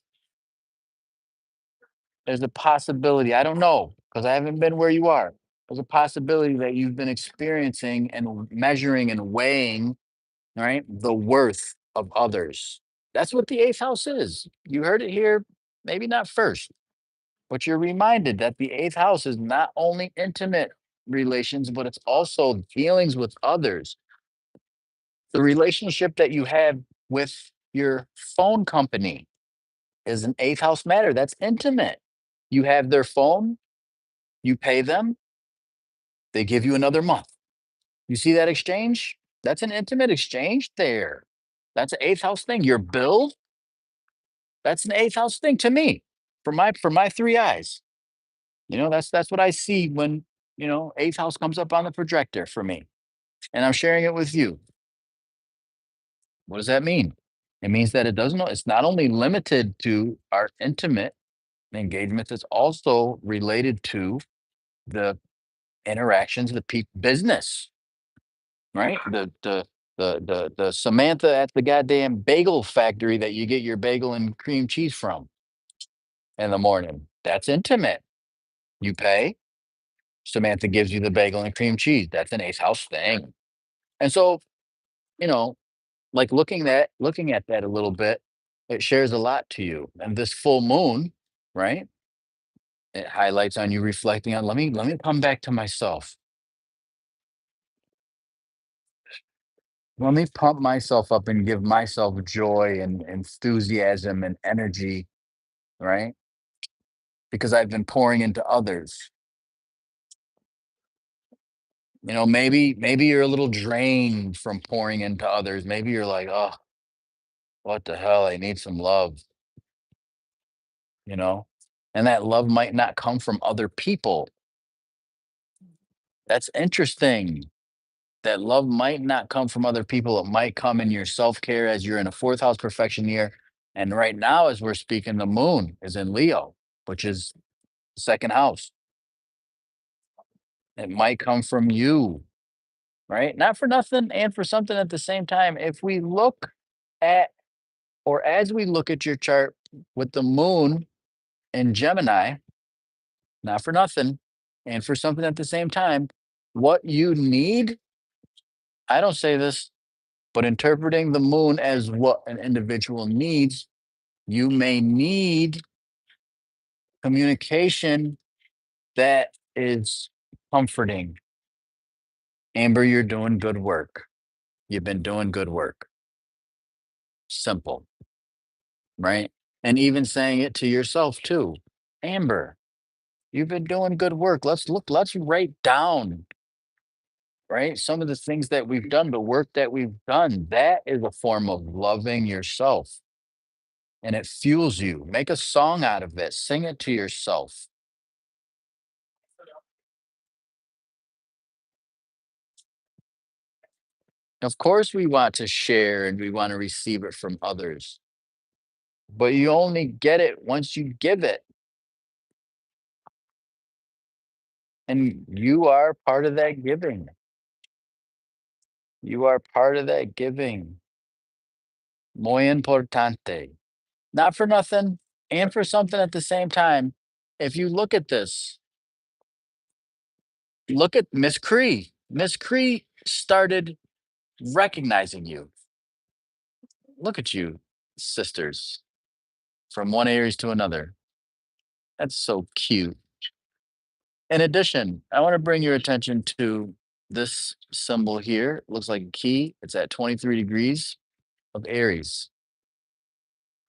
There's a possibility, I don't know, because I haven't been where you are. There's a possibility that you've been experiencing and measuring and weighing, right, the worth of others. That's what the eighth house is. You heard it here, maybe not first, but you're reminded that the eighth house is not only intimate relations, but it's also dealings with others. The relationship that you have with your phone company is an eighth house matter. That's intimate. You have their phone, you pay them, they give you another month. You see that exchange? That's an intimate exchange there. That's an eighth house thing. Your bill, that's an eighth house thing to me, for my three eyes. That's what I see when, eighth house comes up on the projector for me, and I'm sharing it with you. What does that mean? It means that it's not only limited to our intimate engagements, it's also related to the interactions, the business, right? The Samantha at the goddamn bagel factory that you get your bagel and cream cheese from in the morning. That's intimate. You pay. Samantha gives you the bagel and cream cheese. That's an ace house thing. And so, you know, like looking at that a little bit, it shares a lot to you. And this full moon, right? It highlights on you reflecting on, let me come back to myself. Let me pump myself up and give myself joy and enthusiasm and energy, right? Because I've been pouring into others. Maybe you're a little drained from pouring into others. Maybe you're like, oh, what the hell? I need some love, you know? And that love might not come from other people. That's interesting. That love might not come from other people. It might come in your self-care as you're in a fourth house perfection year. And right now, as we're speaking, the moon is in Leo, which is the second house. It might come from you, right? Not for nothing and for something at the same time. If we look at, or as we look at your chart with the moon in Gemini, not for nothing and for something at the same time, what you need, I don't say this, but interpreting the moon as what an individual needs, you may need communication that is comforting. Amber, you're doing good work. You've been doing good work. Simple, right? And even saying it to yourself too. Amber, you've been doing good work. Let's write down, right? Some of the things that we've done, the work that we've done, that is a form of loving yourself. And it fuels you. Make a song out of it. Sing it to yourself. Of course, we want to share and we want to receive it from others, but you only get it once you give it. And you are part of that giving. You are part of that giving. Muy importante. Not for nothing and for something at the same time. If you look at this, look at Miss Cree. Miss Cree started recognizing you. Look at you, sisters, from one Aries to another. That's so cute. In addition, I want to bring your attention to this symbol here. It looks like a key. It's at 23 degrees of Aries.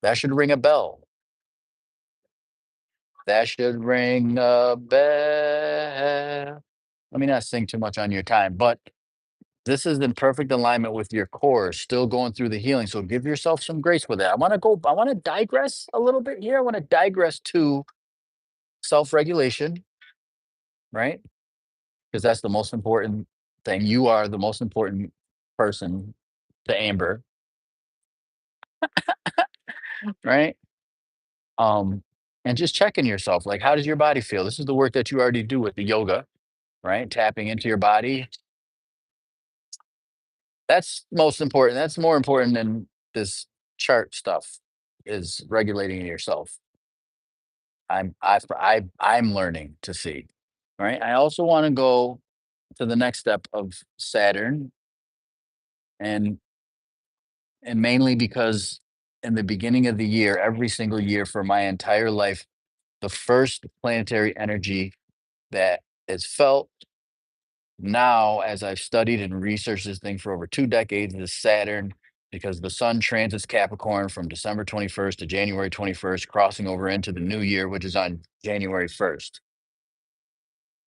That should ring a bell. That should ring a bell. Let me not sing too much on your time, but this is in perfect alignment with your core, still going through the healing. So give yourself some grace with it. I want to digress a little bit here. I want to digress to self-regulation, right? Because that's the most important thing. You are the most important person to Amber, right? Um, and just checking yourself, like, how does your body feel? This is the work that you already do with the yoga, right? Tapping into your body. That's most important. That's more important than this chart stuff is regulating yourself. I'm learning to see. Right. I also want to go to the next step of Saturn and mainly because in the beginning of the year, every single year for my entire life, the first planetary energy that is felt now as I've studied and researched this thing for over 2 decades is Saturn, because the sun transits Capricorn from December 21st to January 21st, crossing over into the new year, which is on January 1st.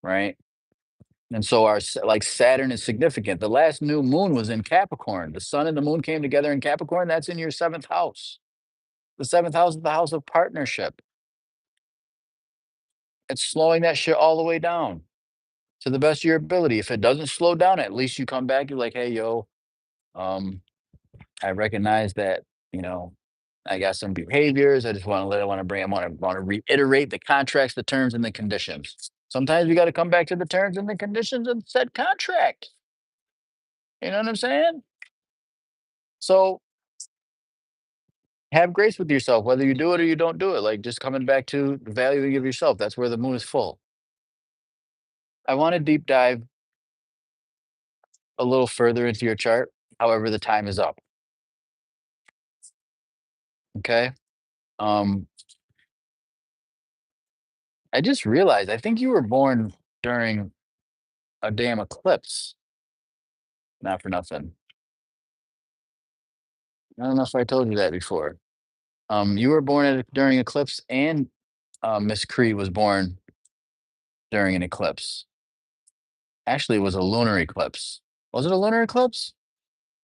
Right. And so like Saturn is significant. The last new moon was in Capricorn. The sun and the moon came together in Capricorn. That's in your seventh house. The seventh house is the house of partnership. It's slowing that shit all the way down to the best of your ability. If it doesn't slow down, at least you come back, you're like, "Hey, yo, um, I recognize that, you know, I got some behaviors. I just wanna let I wanna bring I wanna reiterate the contracts, the terms, and the conditions." Sometimes we gotta come back to the terms and the conditions of said contract. You know what I'm saying? So, have grace with yourself, whether you do it or you don't do it, like, just coming back to the value you give yourself, that's where the moon is full. I wanna deep dive a little further into your chart, however, the time is up, okay? Um, I just realized, I think you were born during a damn eclipse, not for nothing. I don't know if I told you that before. You were born during eclipse, and Miss Cree was born during an eclipse. Actually, it was a lunar eclipse. Was it a lunar eclipse?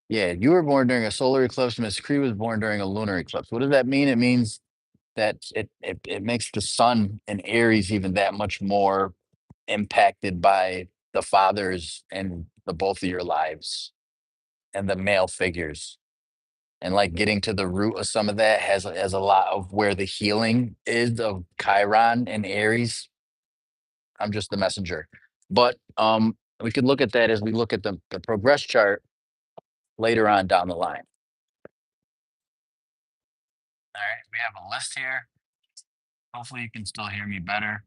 Yeah, you were born during a solar eclipse. Miss Cree was born during a lunar eclipse. What does that mean? It means that it makes the sun in Aries even that much more impacted by the fathers and the both of your lives and the male figures. And like getting to the root of some of that has a lot of where the healing is of Chiron and Aries. I'm just the messenger. But we could look at that as we look at the progress chart later on down the line. All right, we have a list here. Hopefully you can still hear me better.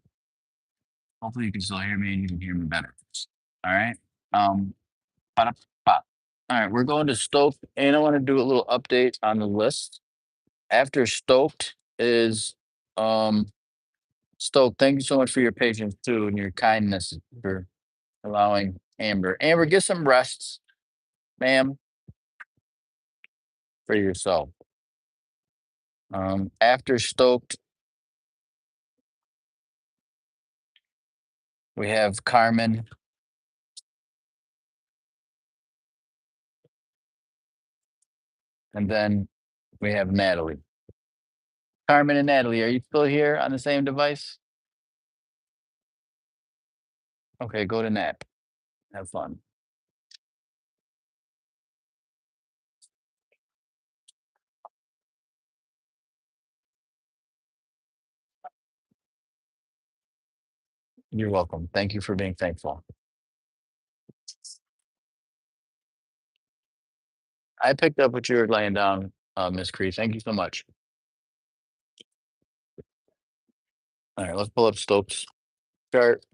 Hopefully you can still hear me and you can hear me better. All right. Um, Ba-da-ba. All right, we're going to Stoked, and I want to do a little update on the list. After Stoked is Stoked. Thank you so much for your patience too and your kindness for allowing Amber. Amber, get some rests, ma'am, for yourself. After Stoked, we have Carmen, and then we have Natalie. Carmen and Natalie, are you still here on the same device? Okay, go to nap. Have fun. You're welcome. Thank you for being thankful. I picked up what you were laying down, Miss Cree. Thank you so much. All right, let's pull up Stokes' chart.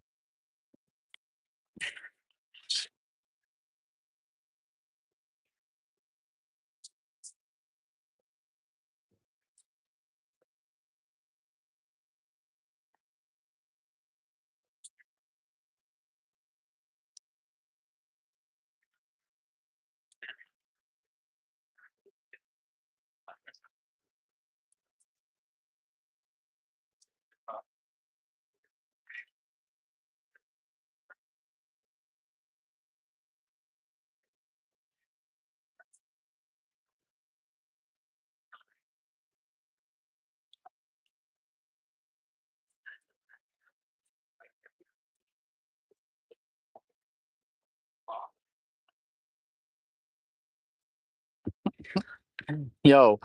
Yo,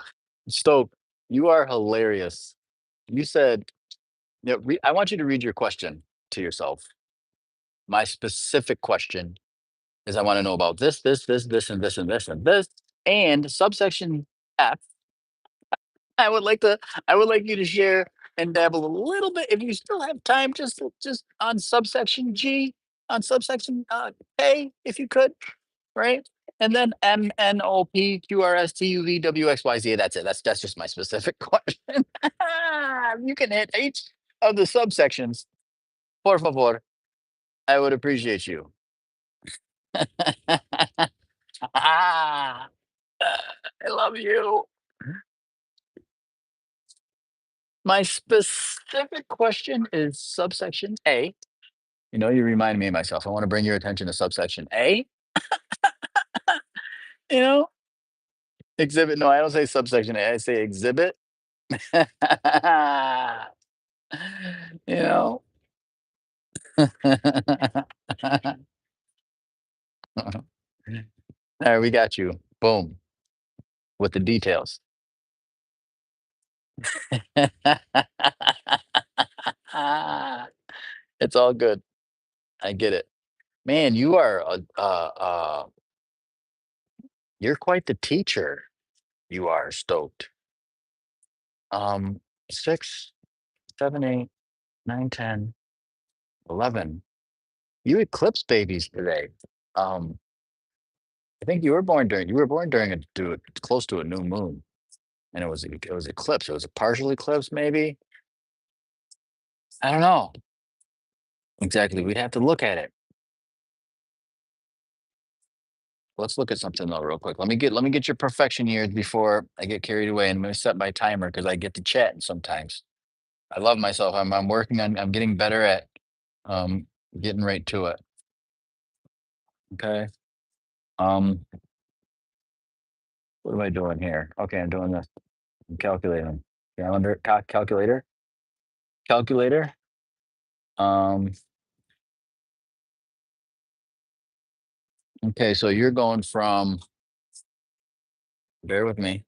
Stoke, you are hilarious. You said, yeah, I want you to read your question to yourself. My specific question is I want to know about this, and this, and this, and this. And subsection F, I would like to, I would like you to share and dabble a little bit, if you still have time, just on subsection G, on subsection K, if you could, right? And then MNOPQRSTUVWXYZ. That's it. That's just my specific question. You can hit each of the subsections, por favor. I would appreciate you. I love you. My specific question is subsection A. You know, you remind me of myself. I want to bring your attention to subsection A. You know, exhibit. No, I don't say subsection A. I say exhibit. You know. There, we got you. Boom, with the details. It's all good. I get it. Man, you're quite the teacher. You are stoked. 6, 7, 8, 9, 10, 11. You eclipse babies today. Um, I think you were born during close to a new moon, and it was eclipse. It was a partial eclipse, maybe. I don't know exactly. We'd have to look at it. Let's look at something though, real quick. Let me get your perfection years before I get carried away, and I'm gonna set my timer because I get to chatting sometimes. I love myself. I'm working on. I'm getting better at um getting right to it. Okay. Um, what am I doing here? Okay, I'm doing this. I'm calculating. Calculator. Um, okay, so you're going from, bear with me.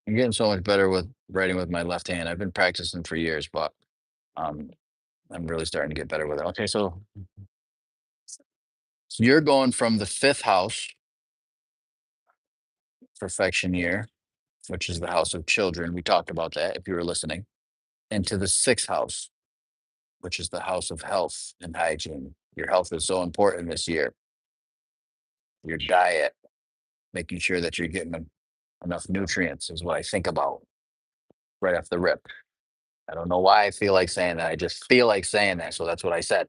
I'm getting so much better with writing with my left hand. I've been practicing for years, but um I'm really starting to get better with it. Okay, so you're going from the fifth house, perfection year, which is the house of children. We talked about that if you were listening, into the sixth house, which is the house of health and hygiene. Your health is so important this year. Your diet, making sure that you're getting enough nutrients is what I think about right off the rip. I don't know why I feel like saying that. I just feel like saying that. So that's what I said.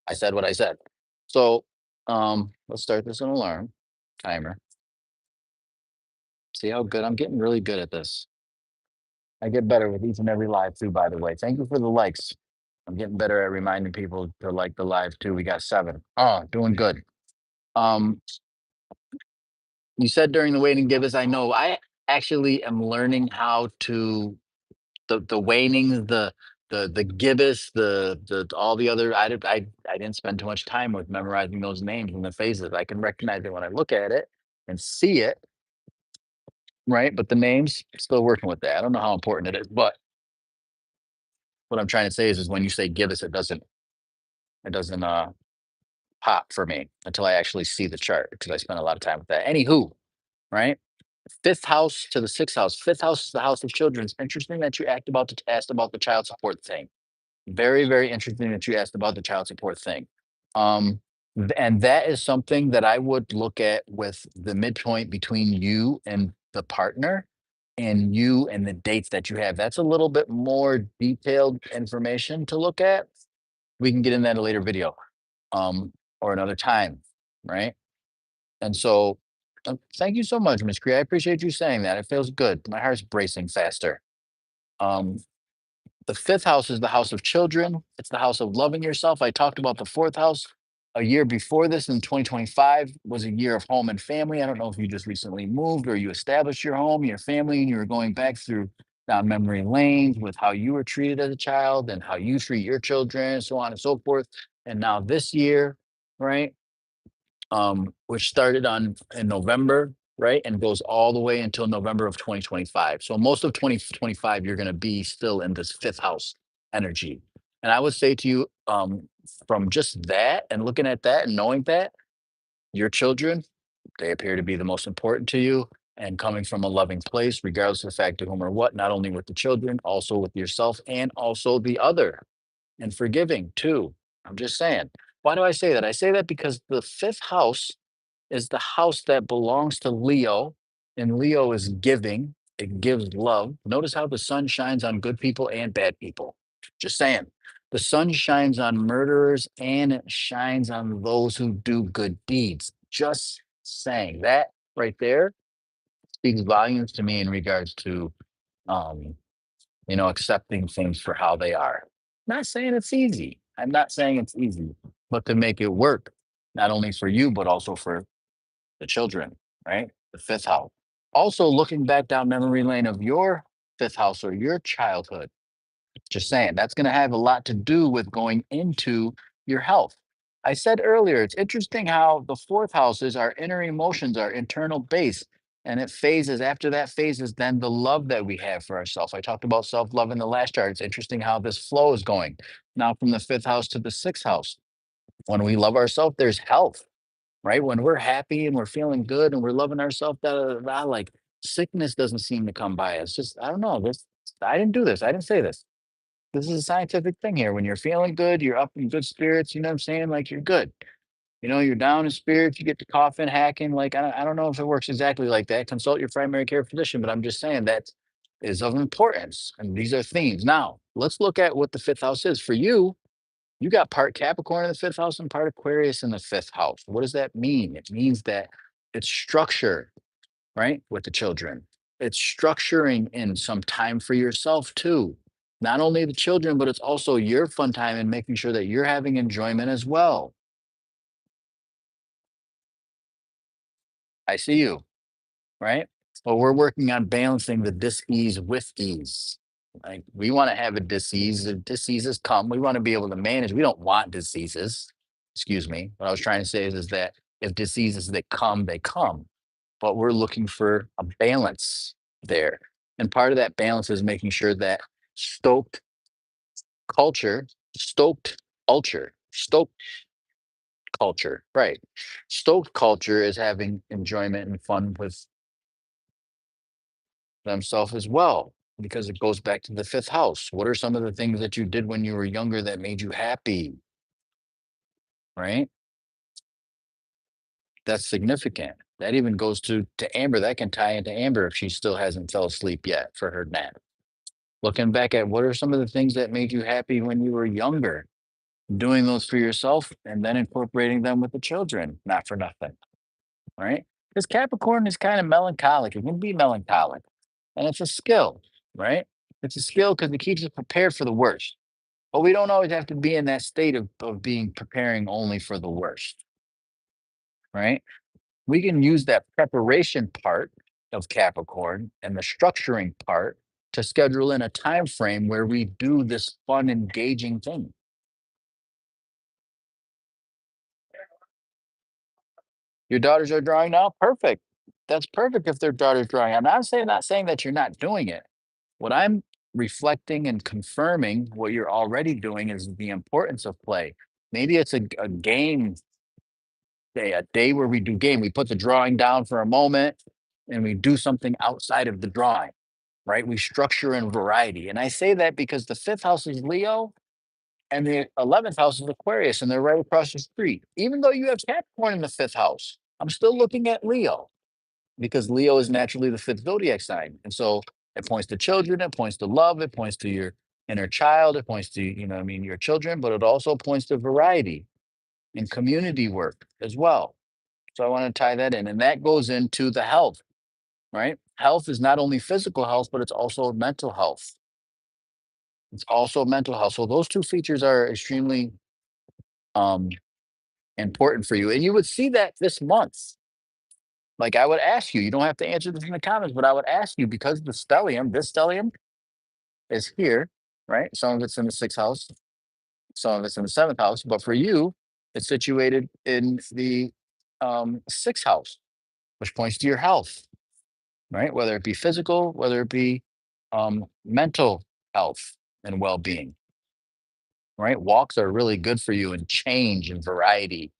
I said what I said. So let's start this an alarm timer. See how good I'm getting really good at this. I get better with each and every live too, by the way. Thank you for the likes. I'm getting better at reminding people to like the live too. We got 7. Oh, doing good. Um, you said during the waiting give us, I know I actually am learning how to the waning, the gibbous, the all the other. I didn't spend too much time with memorizing those names and the phases. I can recognize it when I look at it and see it, right? But the names, still working with that. I don't know how important it is, but what I'm trying to say is when you say gibbous, it doesn't pop for me until I actually see the chart because I spent a lot of time with that. Anywho, right? Fifth house to the sixth house. Fifth house is the house of children. It's interesting that you asked about the child support thing. Very, very interesting that you asked about the child support thing. And that is something that I would look at with the midpoint between you and the partner and you and the dates that you have. That's a little bit more detailed information to look at. We can get in that in a later video or another time, right? And so thank you so much, Miss Cree. I appreciate you saying that. It feels good. My heart's bracing faster. Um, the fifth house is the house of children. It's the house of loving yourself. I talked about the fourth house a year before this in 2025 was a year of home and family. I don't know if you just recently moved or you established your home, your family, and you were going back through down memory lanes with how you were treated as a child and how you treat your children, so on and so forth. And now this year, right? Which started on in November, right, and goes all the way until November of 2025. So most of 2025, you're going to be still in this fifth house energy. And I would say to you, from just that and looking at that and knowing that your children, they appear to be the most important to you and coming from a loving place, regardless of the fact of whom or what, not only with the children, also with yourself and also the other and forgiving too. I'm just saying. Why do I say that? I say that because the fifth house is the house that belongs to Leo, and Leo is giving. It gives love. Notice how the sun shines on good people and bad people. Just saying. The sun shines on murderers and it shines on those who do good deeds. Just saying. That right there speaks volumes to me in regards to um, accepting things for how they are. Not saying it's easy. I'm not saying it's easy, but to make it work, not only for you, but also for the children, right? The fifth house. Also, looking back down memory lane of your fifth house or your childhood, Just saying, that's going to have a lot to do with going into your health. I said earlier, it's interesting how the fourth house is our inner emotions, our internal base, and it phases. After that phases, then the love that we have for ourselves. I talked about self love in the last chart. It's interesting how this flow is going now from the fifth house to the sixth house. When we love ourselves, there's health, right? When we're happy and we're feeling good and we're loving ourselves, like sickness doesn't seem to come by. It's just, I don't know. I didn't do this. I didn't say this. This is a scientific thing here. When you're feeling good, you're up in good spirits, you know what I'm saying? Like you're good. You're down in spirits, you get to coughing, hacking. Like I don't know if it works exactly like that. Consult your primary care physician, but I'm just saying that is of importance. And these are themes. Now, let's look at what the fifth house is. For you, you got part Capricorn in the fifth house and part Aquarius in the fifth house. What does that mean? It means that it's structure, right? With the children. It's structuring in some time for yourself too. Not only the children, but it's also your fun time and making sure that you're having enjoyment as well. I see you, right? Well, we're working on balancing the dis-ease with ease. Like we want to have a disease. If diseases come, we want to be able to manage. We don't want diseases. Excuse me. What I was trying to say is that if diseases that come, they come. But we're looking for a balance there. And part of that balance is making sure that stoked culture, stoked stoked culture, right? Stoked culture is having enjoyment and fun with themselves as well, because it goes back to the fifth house. What are some of the things that you did when you were younger that made you happy, right? That's significant. That even goes to Amber. That can tie into Amber if she still hasn't fell asleep yet for her nap. Looking back at what are some of the things that made you happy when you were younger, doing those for yourself and then incorporating them with the children, not for nothing, right? Because Capricorn is kind of melancholic. It can be melancholic, and it's a skill, right? It's a skill because it keeps us prepared for the worst. But we don't always have to be in that state of being preparing only for the worst, right? We can use that preparation part of Capricorn and the structuring part to schedule in a time frame where we do this fun, engaging thing. Your daughters are drawing now? Perfect. That's perfect if their daughters drawing. I'm not saying that you're not doing it. What I'm reflecting and confirming what you're already doing is the importance of play. Maybe it's a game day, a day where we do game. We put the drawing down for a moment and we do something outside of the drawing, right? We structure in variety. And I say that because the fifth house is Leo and the 11th house is Aquarius, and they're right across the street. Even though you have Capricorn in the fifth house, I'm still looking at Leo because Leo is naturally the fifth zodiac sign. And so it points to children, it points to love, it points to your inner child, it points to, your children, but it also points to variety and community work as well. So I want to tie that in. And that goes into the health, right? Health is not only physical health, but it's also mental health. It's also mental health. So those two features are extremely um, important for you. And you would see that this month. Like I would ask you, you don't have to answer this in the comments, but I would ask you because this stellium is here, right? Some of it's in the sixth house, some of it's in the seventh house. But for you, it's situated in the sixth house, which points to your health, right? Whether it be physical, whether it be mental health and well being, right? Walks are really good for you, and change and variety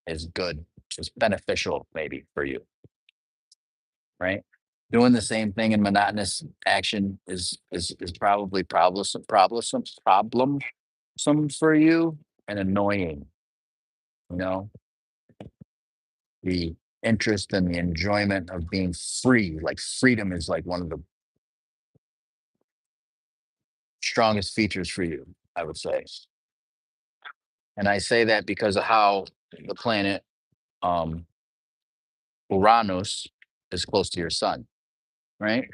is good. It's beneficial, maybe for you, right? Doing the same thing in monotonous action is probably problem some for you and annoying. You know, the interest and the enjoyment of being free, like freedom, is like one of the strongest features for you, I would say. And I say that because of how the planet um, Uranus is close to your sun, right?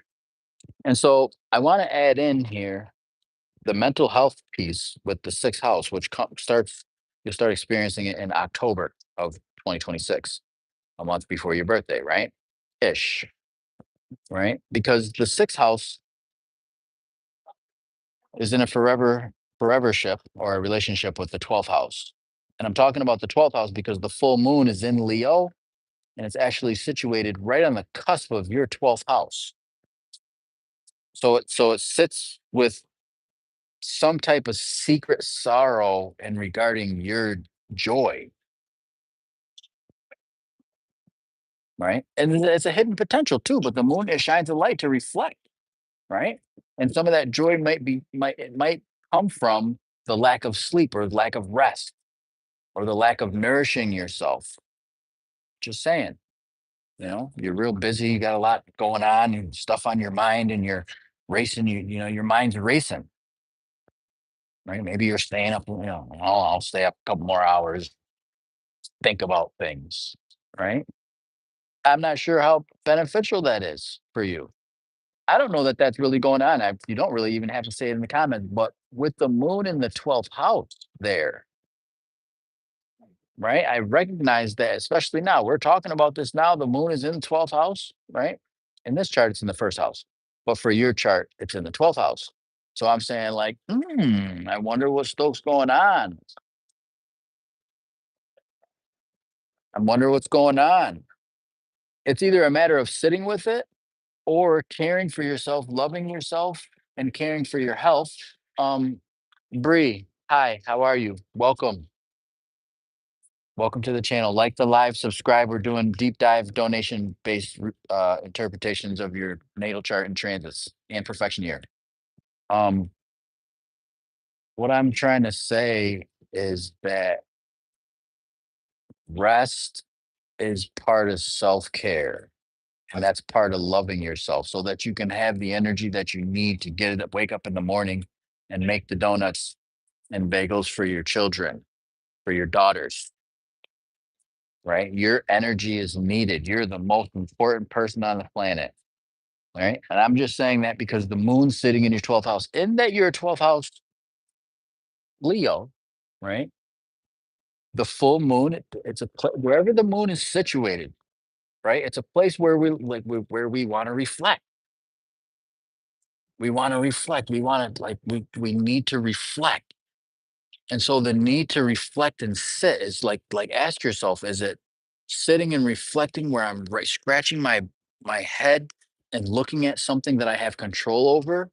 And so I want to add in here the mental health piece with the sixth house, which starts, you'll start experiencing it in October of 2026, a month before your birthday, right? Ish, right? Because the sixth house is in a forever ship or a relationship with the 12th house. And I'm talking about the 12th house because the full moon is in Leo and it's actually situated right on the cusp of your 12th house. So it sits with some type of secret sorrow and regarding your joy, right? And it's a hidden potential too, but the moon, it shines a light to reflect, right? And some of that joy might come from the lack of sleep or lack of rest or the lack of nourishing yourself. Just saying, you're real busy, you got a lot going on and stuff on your mind and you're racing, your mind's racing, right? Maybe you're staying up, I'll stay up a couple more hours, think about things, right? I'm not sure how beneficial that is for you. I don't know that that's really going on. You don't really even have to say it in the comments, but with the moon in the 12th house there, right? I recognize that, especially now. We're talking about this now. The moon is in the 12th house, right? In this chart, it's in the first house. But for your chart, it's in the 12th house. So I'm saying, like, I wonder what Stokes going on. I wonder what's going on. It's either a matter of sitting with it or caring for yourself, loving yourself, and caring for your health. Um, Bree, hi, how are you? Welcome. Welcome to the channel. Like the live, subscribe. We're doing deep dive donation based interpretations of your natal chart and transits and perfection year. What I'm trying to say is that rest is part of self-care. And that's part of loving yourself so that you can have the energy that you need to get it up, wake up in the morning and make the donuts and bagels for your children, for your daughters, right? Your energy is needed. You're the most important person on the planet, right? And I'm just saying that because the moon's sitting in your 12th house. In that you're a 12th house Leo, right? The full moon, it's wherever the moon is situated, right? It's a place where where we want to reflect. We want to reflect. We want to we need to reflect. And so the need to reflect and sit is like ask yourself, is it sitting and reflecting where I'm right scratching my head and looking at something that I have control over,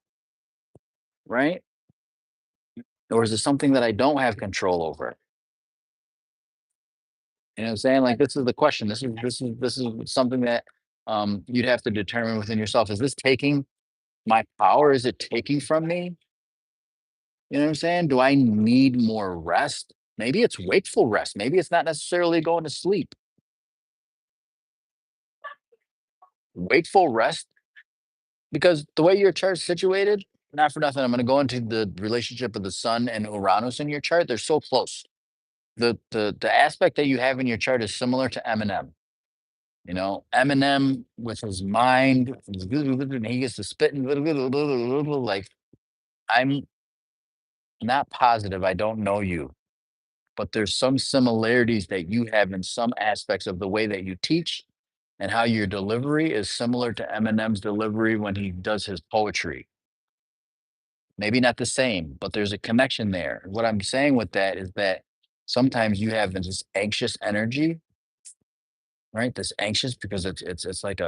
right? Or is it something that I don't have control over? You know what I'm saying? Like this is the question. This is something that you'd have to determine within yourself. Is this taking my power? Is it taking from me? You know what I'm saying? Do I need more rest? Maybe it's wakeful rest. Maybe it's not necessarily going to sleep. Wakeful rest, because the way your chart's situated, not for nothing, I'm going to go into the relationship of the sun and Uranus in your chart. They're so close. The aspect that you have in your chart is similar to Eminem. Eminem with his mind, and he gets to spitting like I'm not positive. I don't know you, but there's some similarities that you have in some aspects of the way that you teach and how your delivery is similar to Eminem's delivery when he does his poetry. Maybe not the same, but there's a connection there. What I'm saying with that is that sometimes you have this anxious energy, right? This anxious because it's like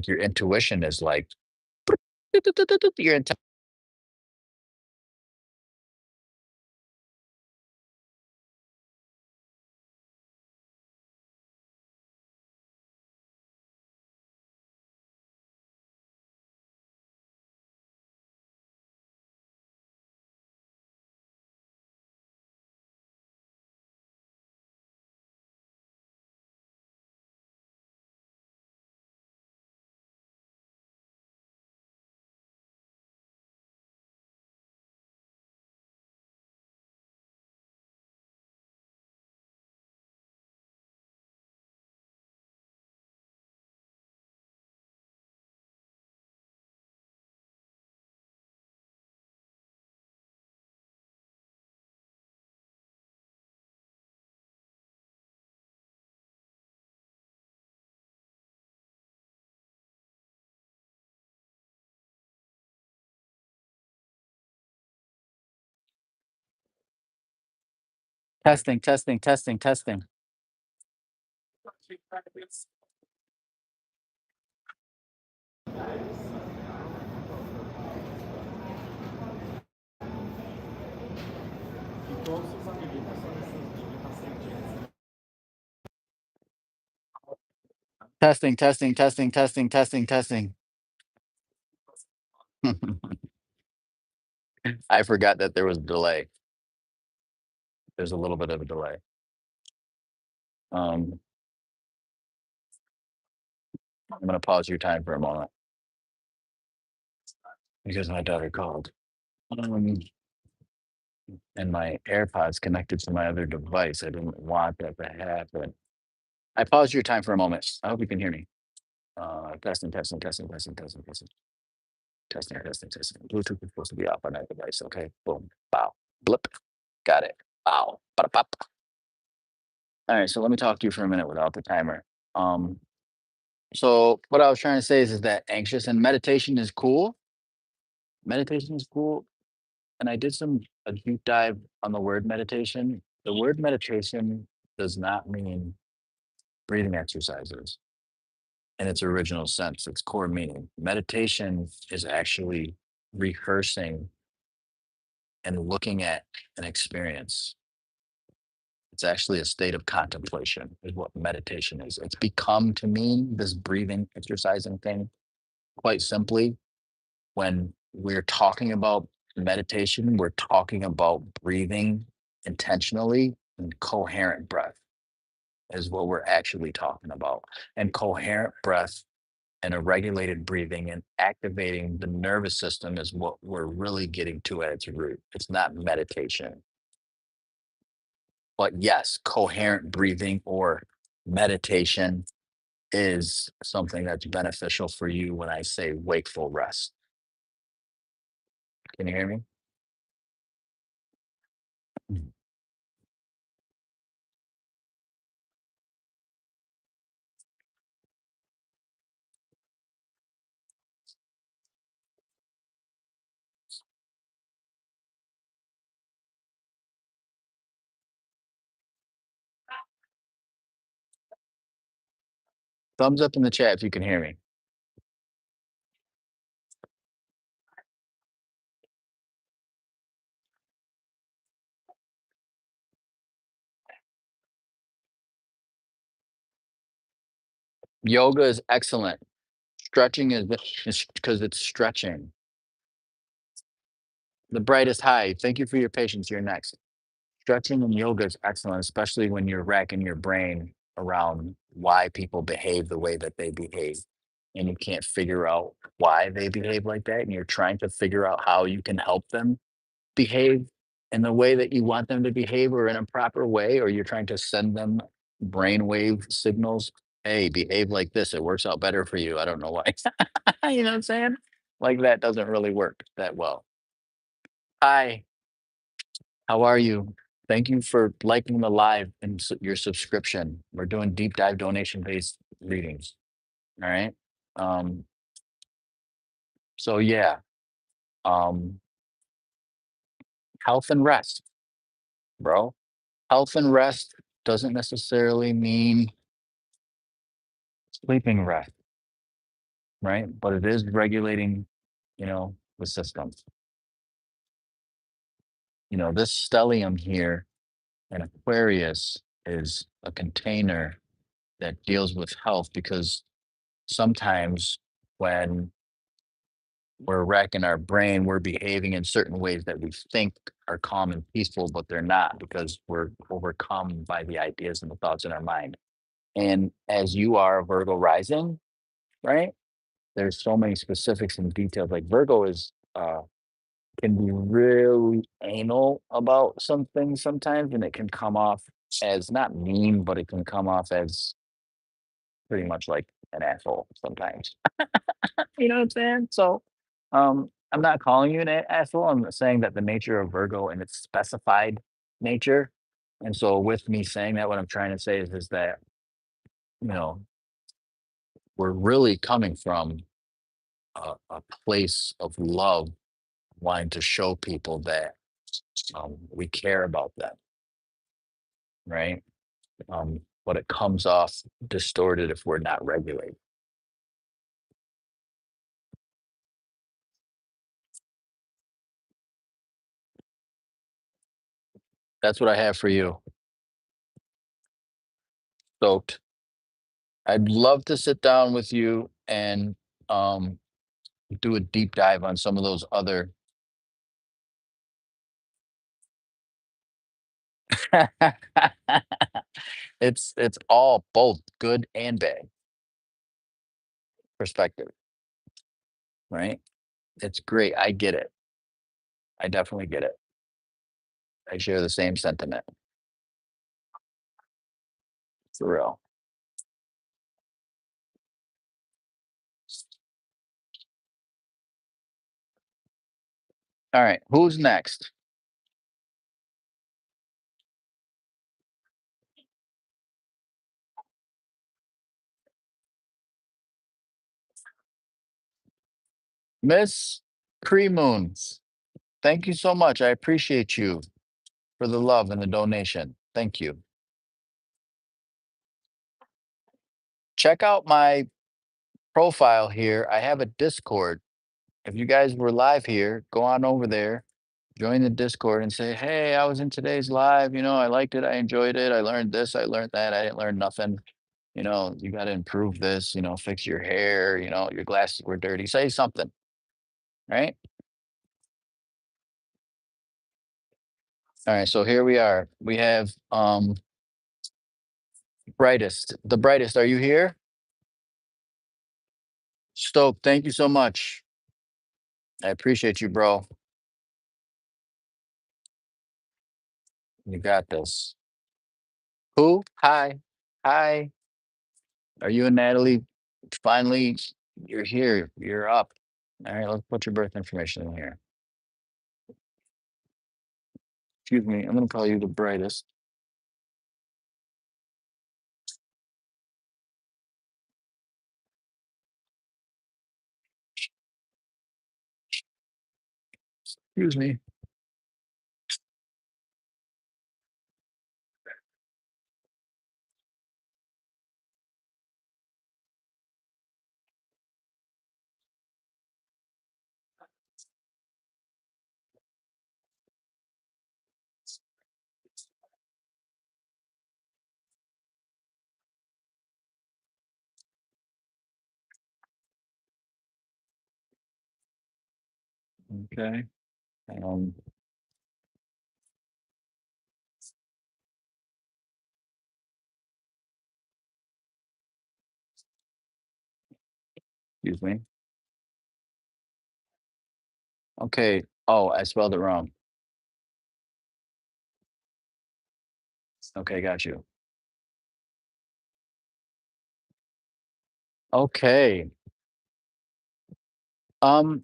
your intuition is like your Testing, testing, testing, testing. Testing, testing, testing, testing, testing, testing. I forgot that there was a delay. There's a little bit of a delay. Um, I'm gonna pause your time for a moment because my daughter called. Um, and my AirPods connected to my other device. I didn't want that to happen. I paused your time for a moment. I hope you can hear me. Testing, testing, testing, testing, testing, testing, testing, testing, testing. Bluetooth is supposed to be off on that device. Okay. Boom. Bow. Blip. Got it. Bow. Ba-da-pop. All right. So let me talk to you for a minute without the timer. Um, so what I was trying to say is that anxious and meditation is cool. Meditation is cool. And I did a deep dive on the word meditation. The word meditation does not mean breathing exercises in its original sense, its core meaning. Meditation is actually rehearsing and looking at an experience. It's actually a state of contemplation, is what meditation is. It's become to mean this breathing, exercising thing. Quite simply, when we're talking about meditation, we're talking about breathing intentionally and coherent breath is what we're actually talking about. And coherent breath and a regulated breathing and activating the nervous system is what we're really getting to at its root. It's not meditation. But yes, coherent breathing or meditation is something that's beneficial for you when I say wakeful rest. Can you hear me? Mhm. Thumbs up in the chat if you can hear me. Yoga is excellent. Stretching is because it's stretching. The brightest high. Thank you for your patience. You're next. Stretching and yoga is excellent, especially when you're racking your brain around why people behave the way that they behave. And you can't figure out why they behave like that. And you're trying to figure out how you can help them behave in the way that you want them to behave or in a proper way, or you're trying to send them brainwave signals. Hey, behave like this. It works out better for you. I don't know why. You know what I'm saying? Like that doesn't really work that well. Hi, how are you? Thank you for liking the live and your subscription. We're doing deep dive donation based readings. All right. Um, so yeah, um, health and rest, bro. Health and rest doesn't necessarily mean sleeping rest, right? But it is regulating, the systems. This stellium here in Aquarius is a container that deals with health because sometimes when we're wrecking our brain, we're behaving in certain ways that we think are calm and peaceful, but they're not because we're overcome by the ideas and the thoughts in our mind. And as you are a Virgo rising, right? There's so many specifics and details. Like Virgo is can be really anal about some things sometimes, and it can come off as not mean, but it can come off as pretty much like an asshole sometimes. You know what I'm saying? So, I'm not calling you an asshole. I'm saying that the nature of Virgo and its specified nature. And so, with me saying that, what I'm trying to say is that you know we're really coming from a place of love, wanting to show people that we care about them. right? But it comes off distorted if we're not regulated. That's what I have for you. Stoked. I'd love to sit down with you and um, do a deep dive on some of those other. It's all both good and bad perspective, right? It's great. I get it. I definitely get it. I share the same sentiment for real. All right, who's next? Miss Creamoons. Thank you so much. I appreciate you for the love and the donation. Thank you. Check out my profile here. I have a Discord. If you guys were live here, go on over there, join the Discord and say, hey, I was in today's live. I liked it. I enjoyed it. I learned this. I learned that. I didn't learn nothing. You got to improve this, fix your hair. Your glasses were dirty. Say something, right? All right. So here we are. We have brightest. The brightest. Are you here? Stoke, thank you so much. I appreciate you, bro. You got this. Who? Hi. Hi. Are you and Natalie? Finally, you're here. You're up. All right, let's put your birth information in here. Excuse me. I'm going to call you the brightest. Excuse me. Okay. Um, Excuse me. Okay. Oh, I spelled it wrong. Okay, got you. Okay. Um,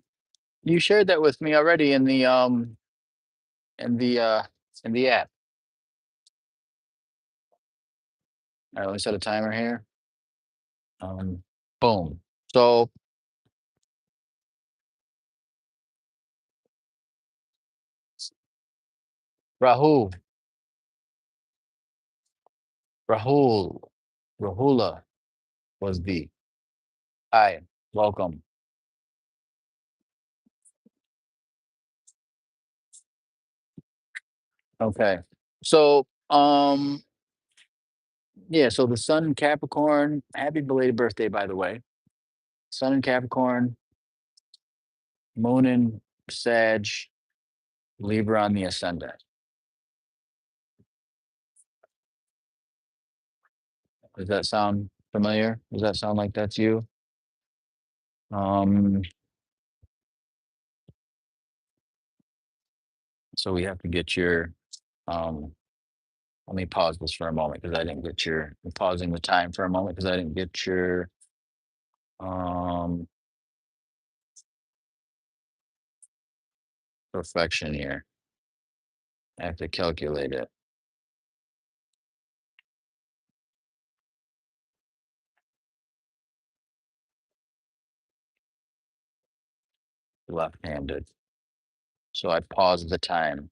you shared that with me already in the uh in the app. All right, let me set a timer here. Um, Boom. So Rahul, Rahul, Rahula was the hi, welcome. Okay. So yeah, so the sun in Capricorn, happy belated birthday, by the way. Sun in Capricorn, moon in Sag, Libra on the ascendant. Does that sound familiar? Does that sound like that's you? Um, so we have to get your um let me pause this for a moment because I didn't get your I'm pausing the time for a moment because I didn't get your um perfection here. I have to calculate it. Left-handed. So I paused the time.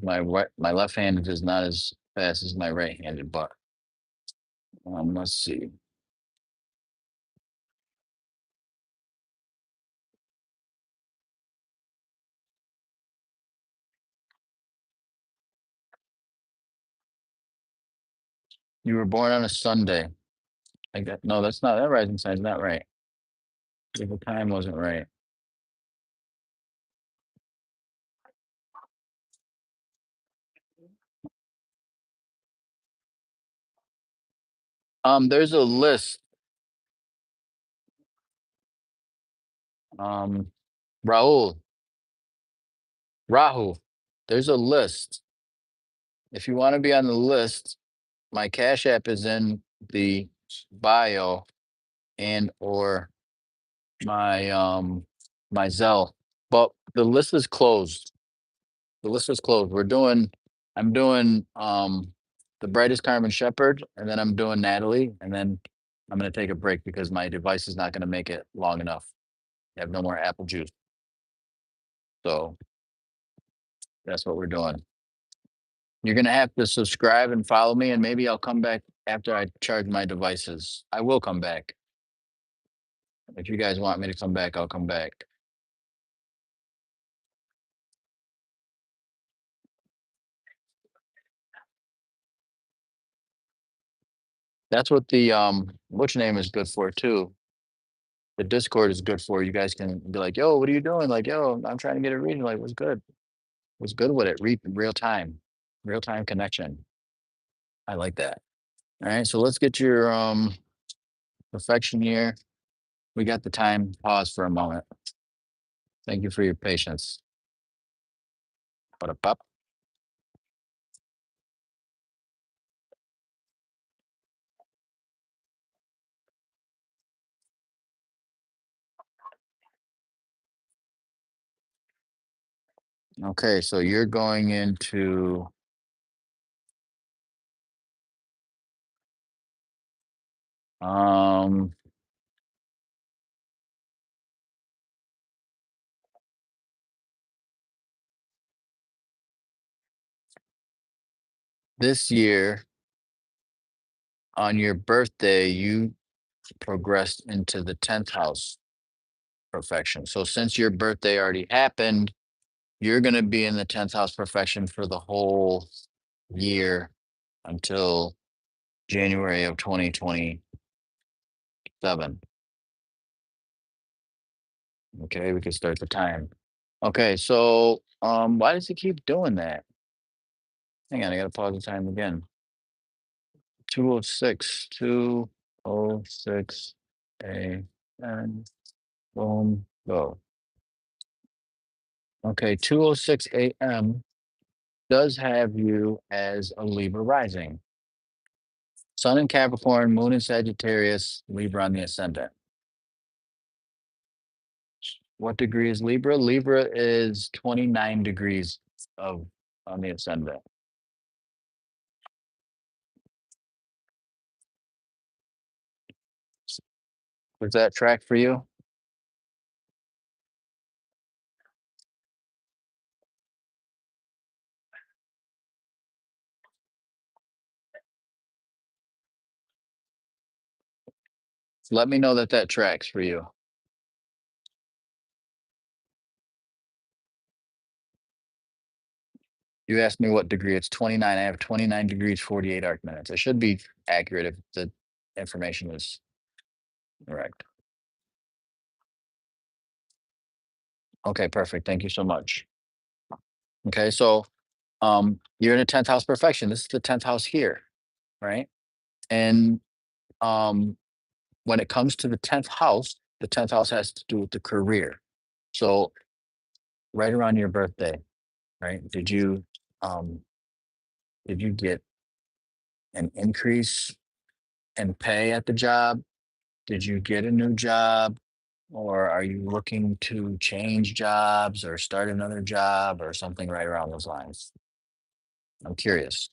because my left handed is not as fast as my right handed. But let's see. You were born on a Sunday. I got no. That's not that rising sign's not right. The time wasn't right. There's a list. Um, Raul, Rahul. There's a list. If you want to be on the list, my Cash App is in the bio and or my Zelle. But the list is closed. The list is closed. I'm doing the brightest Carmen Shepherd, and then I'm doing Natalie, and then I'm gonna take a break because my device is not gonna make it long enough. I have no more apple juice. So that's what we're doing. You're gonna have to subscribe and follow me, and maybe I'll come back after I charge my devices. I will come back. If you guys want me to come back, I'll come back. That's what the which name is good for too. The Discord is good for. You guys can be like, yo, what are you doing? Like, yo, I'm trying to get a reading. Like, what's good? What's good with it? Real time connection. I like that. All right, so let's get your perfection here. We got the time. Pause for a moment. Thank you for your patience. Ba-da-bop. Okay, so you're going into um this year on your birthday, you progressed into the 10th house perfection. So since your birthday already happened, you're going to be in the 10th house perfection for the whole year until January of 2027. Okay, we can start the time. Okay, so why does it keep doing that? Hang on, I gotta pause the time again. 206, 206 a.m. Boom, go. Okay, 206 a.m. does have you as a Libra rising. Sun in Capricorn, Moon in Sagittarius, Libra on the ascendant. What degree is Libra? Libra is 29 degrees of on the ascendant. Does that track for you? Let me know that that tracks for you. You asked me what degree. It's 29. I have 29 degrees, 48 arc minutes. It should be accurate if the information is correct. Okay, perfect. Thank you so much. Okay, so you're in a 10th house perfection. This is the 10th house here, right? And um when it comes to the 10th house has to do with the career. So right around your birthday, right? Um did you get an increase in pay at the job? Did you get a new job? Or are you looking to change jobs or start another job or something right around those lines? I'm curious.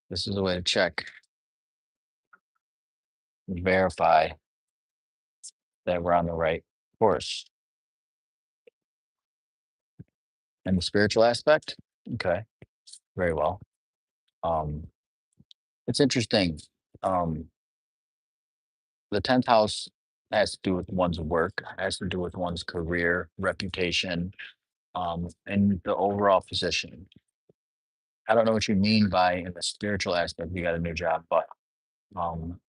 This is a way to check, verify. that we're on the right course. And the spiritual aspect? Okay, very well. Um, it's interesting. Um, the 10th house has to do with one's work, has to do with one's career, reputation, and the overall position. I don't know what you mean by in the spiritual aspect, you got a new job, but um,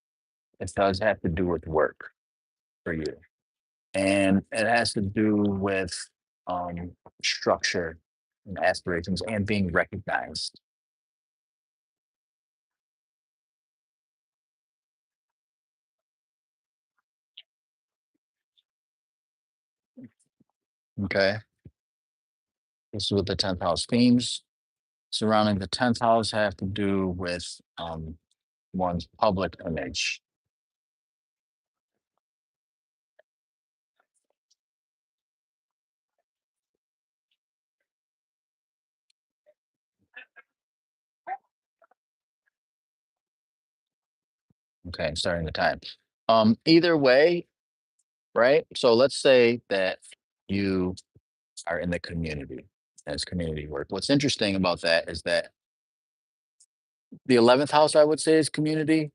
it does have to do with work for you. And it has to do with structure and aspirations and being recognized. Okay. This is what the 10th house themes surrounding the 10th house have to do with one's public image. Okay, starting the time. Either way, right? So let's say that you are in the community as community work. What's interesting about that is that the 11th house, I would say, is community,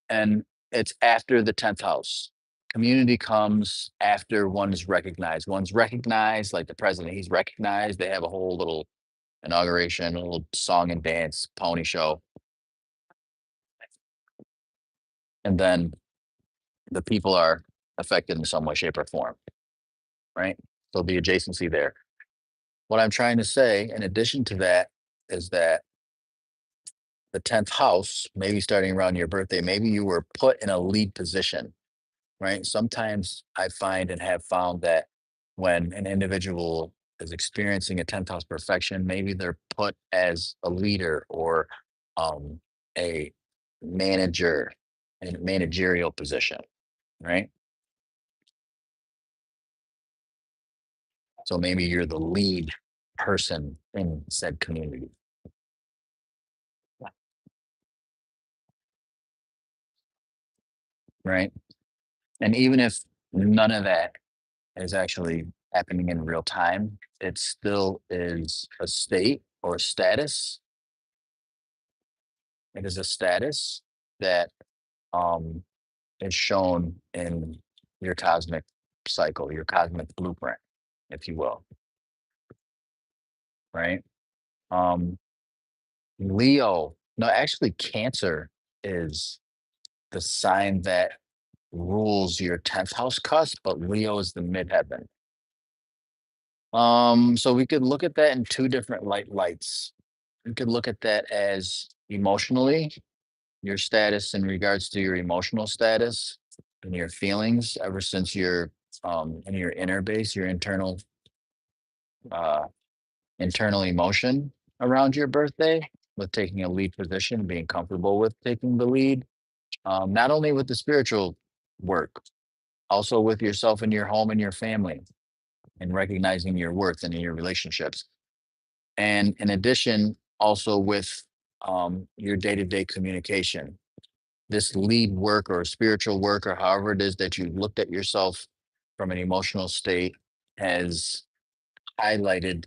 and it's after the 10th house. Community comes after one is recognized. One's recognized, like the president, he's recognized. They have a whole little inauguration, a little song and dance, pony show. And then the people are affected in some way, shape, or form, right? So the adjacency there. What I'm trying to say, in addition to that, is that the 10th house, maybe starting around your birthday, maybe you were put in a lead position, right? Sometimes I find and have found that when an individual is experiencing a 10th house perfection, maybe they're put as a leader or um, a manager in a managerial position, right? So maybe you're the lead person in said community, right? And even if none of that is actually happening in real time, it still is a state or status. It is a status that um, is shown in your cosmic cycle, your cosmic blueprint, if you will, right? Um, Leo, no, actually, Cancer is the sign that rules your 10th house cusp, but Leo is the midheaven. So we could look at that in two different lights. We could look at that as emotionally, your status in regards to your emotional status and your feelings ever since your in your inner base, your uh internal emotion around your birthday with taking a lead position, being comfortable with taking the lead, not only with the spiritual work, also with yourself and your home and your family and recognizing your worth and in your relationships. And in addition, also with your day-to-day communication, this lead work or spiritual work or however it is that you looked at yourself from an emotional state has highlighted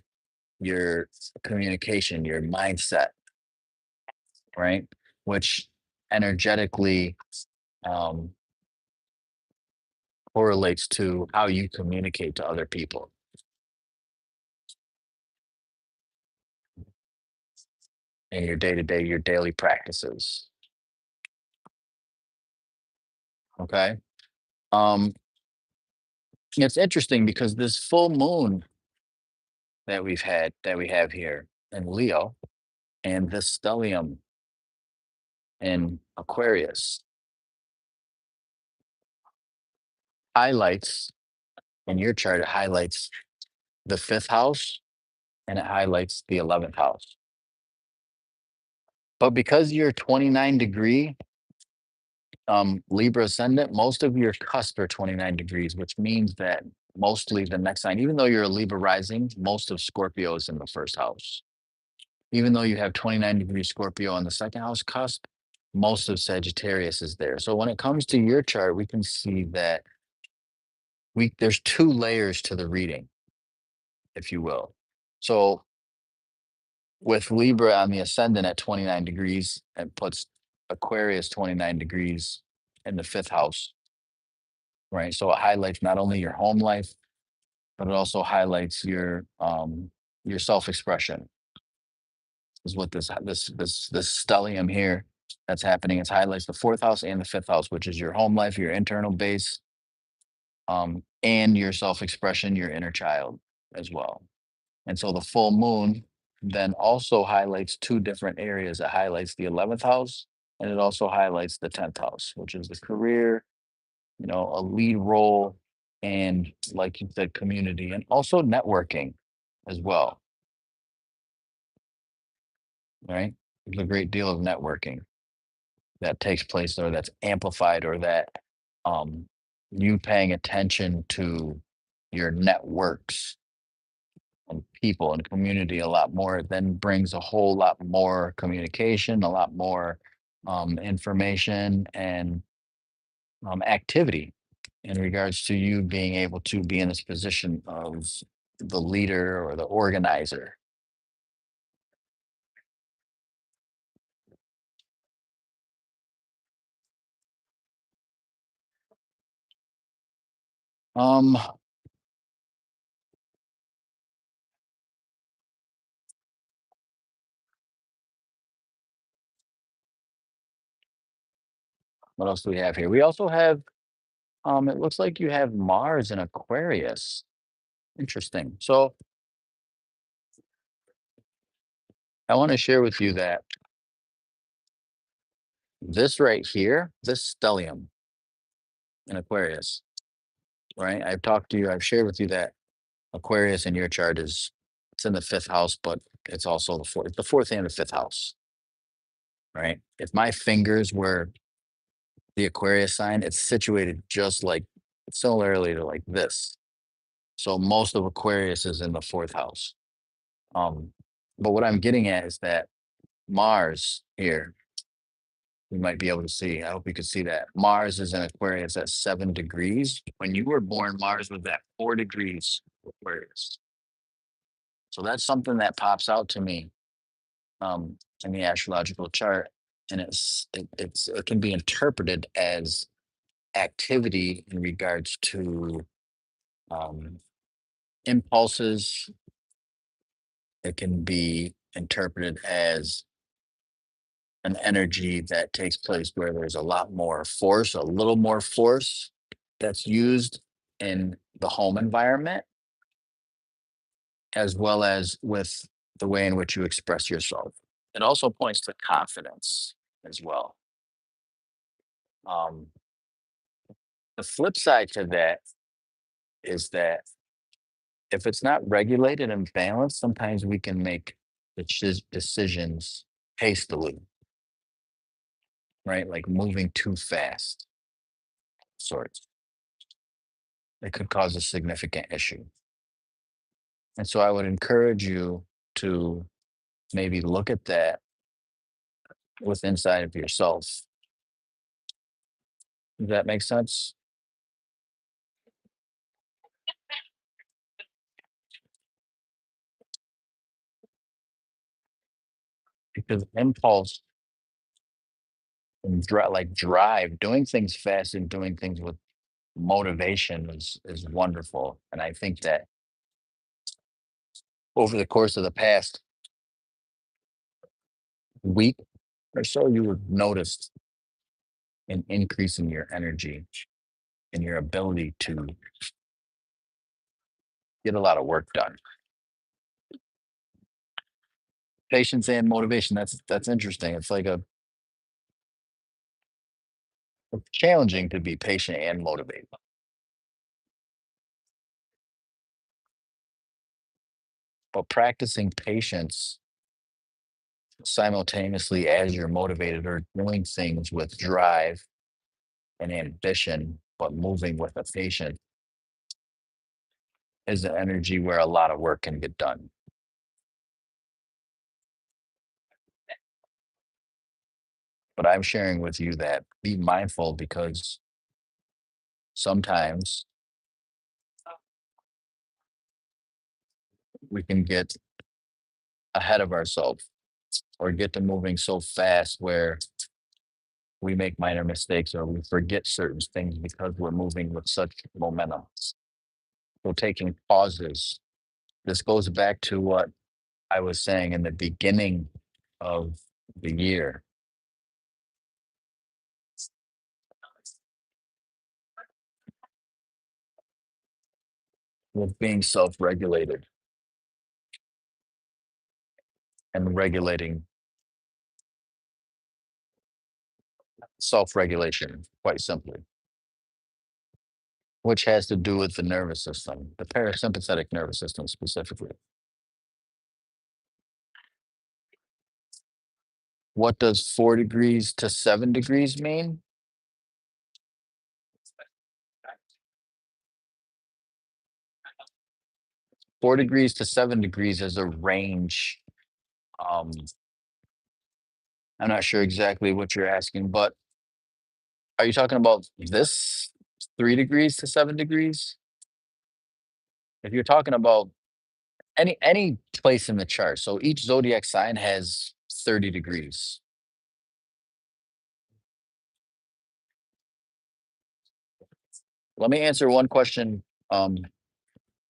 your communication, your mindset, right? Which energetically um, correlates to how you communicate to other people in your day to day, your daily practices. Okay. Um, it's interesting because this full moon that we have here in Leo and this stellium in Aquarius highlights in your chart, it highlights the fifth house and it highlights the 11th house. But because you're 29-degree Libra ascendant, most of your cusp are 29 degrees, which means that mostly the next sign, even though you're a Libra rising, most of Scorpio is in the first house. Even though you have 29-degree Scorpio on the second house cusp, most of Sagittarius is there. So when it comes to your chart, we can see that there's two layers to the reading, if you will. So with Libra on the ascendant at 29 degrees, and puts Aquarius 29 degrees in the fifth house, right? So it highlights not only your home life, but it also highlights your self-expression. Is what this stellium here that's happening. It highlights the fourth house and the fifth house, which is your home life, your internal base, and your self-expression, your inner child as well. And so the full moon then also highlights two different areas. It highlights the 11th house, and it also highlights the 10th house, which is the career, a lead role, and like you said, community, and also networking as well, right? There's a great deal of networking that takes place, or that's amplified, or that um, you paying attention to your networks and people and community a lot more, then brings a whole lot more communication, a lot more information, and activity in regards to you being able to be in this position of the leader or the organizer. Um, what else do we have here? We also have, it looks like you have Mars in Aquarius. Interesting. So I want to share with you that this right here, this stellium in Aquarius, right? I've talked to you, I've shared with you that Aquarius in your chart it's in the fifth house, but it's also the fourth and the fifth house, right? If my fingers were the Aquarius sign, it's situated just like similarly to like this. So most of Aquarius is in the fourth house. Um, but what I'm getting at is that Mars here, you might be able to see. I hope you can see that Mars is in Aquarius at 7 degrees. When you were born, Mars was at 4 degrees Aquarius. So that's something that pops out to me in the astrological chart, and it can be interpreted as activity in regards to um, impulses. It can be interpreted as an energy that takes place where there's a lot more force, a little more force that's used in the home environment, as well as with the way in which you express yourself. It also points to confidence as well. Um, the flip side to that is that if it's not regulated and balanced, sometimes we can make decisions hastily, right? Like moving too fast, sorts. It could cause a significant issue. And so I would encourage you to maybe look at that with inside of yourself. Does that make sense? Because impulse and drive, doing things fast and doing things with motivation is wonderful. And I think that over the course of the past week or so, you would notice an increase in your energy and your ability to get a lot of work done. Patience and motivation. That's interesting. It's challenging to be patient and motivated, but practicing patience simultaneously as you're motivated, or doing things with drive and ambition, but moving with a patient, is the energy where a lot of work can get done. But I'm sharing with you that be mindful, because sometimes we can get ahead of ourselves or get to moving so fast where we make minor mistakes or we forget certain things because we're moving with such momentum. So taking pauses. This goes back to what I was saying in the beginning of the year with being self-regulated and regulating self-regulation, quite simply, which has to do with the nervous system, the parasympathetic nervous system specifically. What does 4 degrees to 7 degrees mean? 4 degrees to 7 degrees is a range. Um, I'm not sure exactly what you're asking, but are you talking about this 3 degrees to 7 degrees? If you're talking about any place in the chart, so each zodiac sign has 30 degrees. Let me answer one question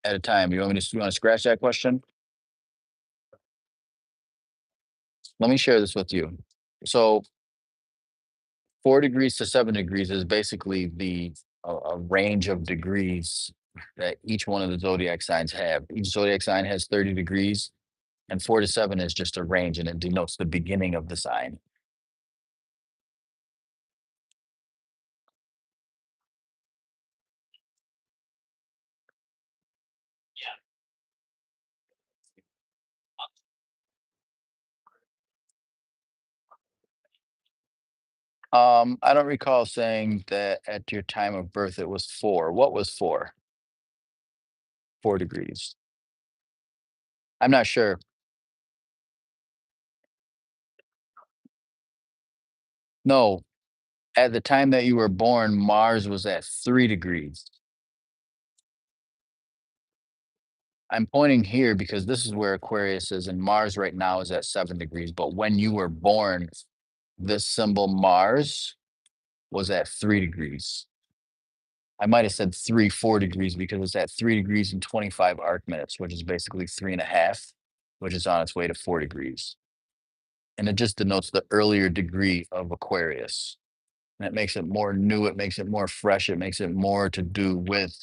at a time. You want to scratch that question? Let me share this with you. So 4 degrees to 7 degrees is basically the a range of degrees that each one of the zodiac signs have. Each zodiac sign has 30 degrees, and 4 to 7 is just a range, and it denotes the beginning of the sign. I don't recall saying that at your time of birth it was 4. What was 4? 4 degrees. I'm not sure. No, at the time that you were born, Mars was at 3 degrees. I'm pointing here because this is where Aquarius is, and Mars right now is at 7 degrees. But when you were born, this symbol Mars was at 3 degrees. I might have said 4 degrees because it's at 3 degrees and 25 arc minutes, which is basically 3.5, which is on its way to 4 degrees. And it just denotes the earlier degree of Aquarius. And it makes it more new, it makes it more fresh, it makes it more to do with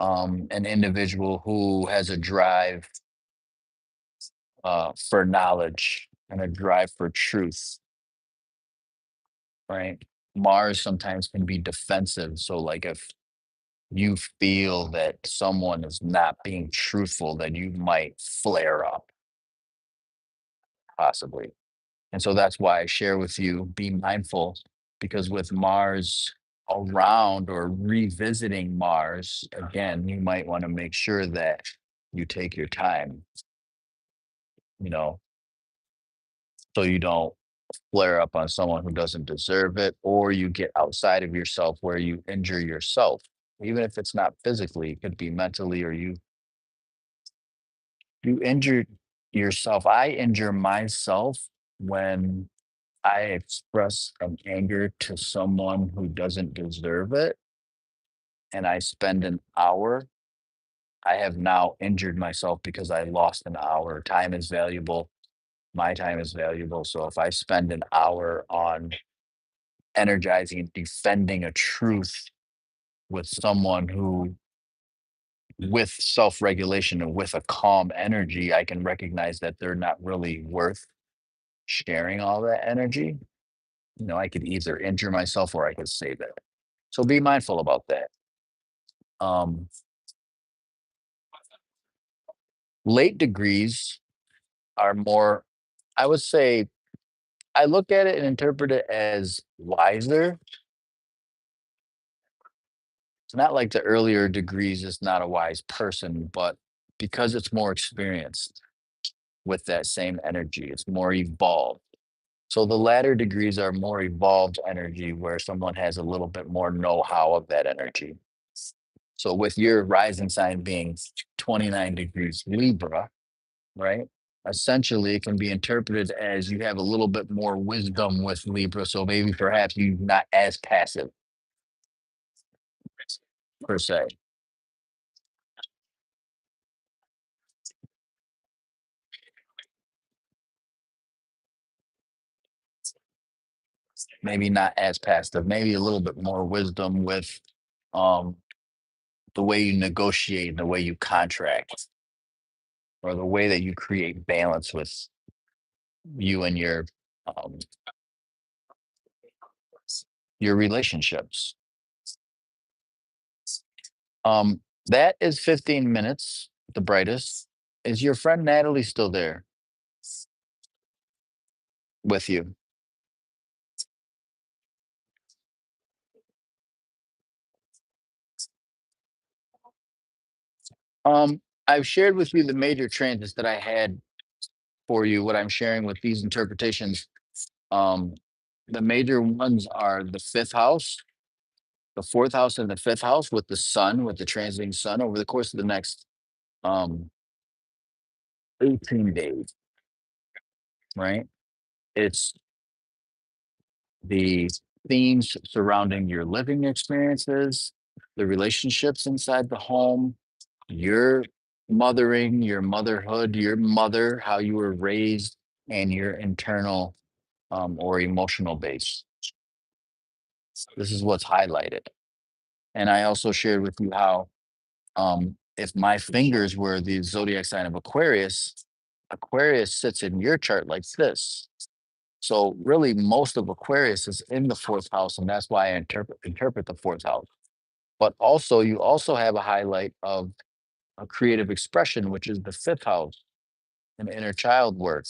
an individual who has a drive for knowledge and a drive for truth, right? Mars sometimes can be defensive. So, like, if you feel that someone is not being truthful, then you might flare up, possibly. And so that's why I share with you be mindful because with Mars around or revisiting Mars, again, you might want to make sure that you take your time, you know, so you don't flare up on someone who doesn't deserve it, or you get outside of yourself where you injure yourself. Even if it's not physically, it could be mentally, or you injure yourself. I injure myself when I express an anger to someone who doesn't deserve it, and I spend an hour. I have now injured myself because I lost an hour. Time is valuable. My time is valuable. So if I spend an hour on energizing and defending a truth with someone who, with self regulation and with a calm energy, I can recognize that they're not really worth sharing all that energy. I could either injure myself or I could save it. So be mindful about that. Um, Late degrees are more, I would say, I look at it and interpret it as wiser. It's not like the earlier degrees is not a wise person, but because it's more experienced with that same energy, it's more evolved. So the latter degrees are more evolved energy where someone has a little bit more know-how of that energy. So with your rising sign being 29 degrees Libra, right? Essentially, it can be interpreted as you have a little bit more wisdom with Libra, so maybe perhaps you're not as passive per se. Maybe not as passive, maybe a little bit more wisdom with um, the way you negotiate and the way you contract or the way that you create balance with you and um, your relationships. Um, that is 15 minutes, the brightest. Is your friend Natalie still there with you? I've shared with you the major transits that I had for you. What I'm sharing with these interpretations, um, the major ones are the fifth house, the fourth house, and the fifth house with the sun, with the transiting sun over the course of the next um 18 days, right? It's the themes surrounding your living experiences, the relationships inside the home, your mothering, your motherhood, your mother, how you were raised, and your internal or emotional base. This is what's highlighted. And I also shared with you how if my fingers were the zodiac sign of Aquarius, Aquarius sits in your chart like this. So really most of Aquarius is in the fourth house, and that's why I interpret the fourth house. But also you also have a highlight of a creative expression, which is the fifth house and inner child work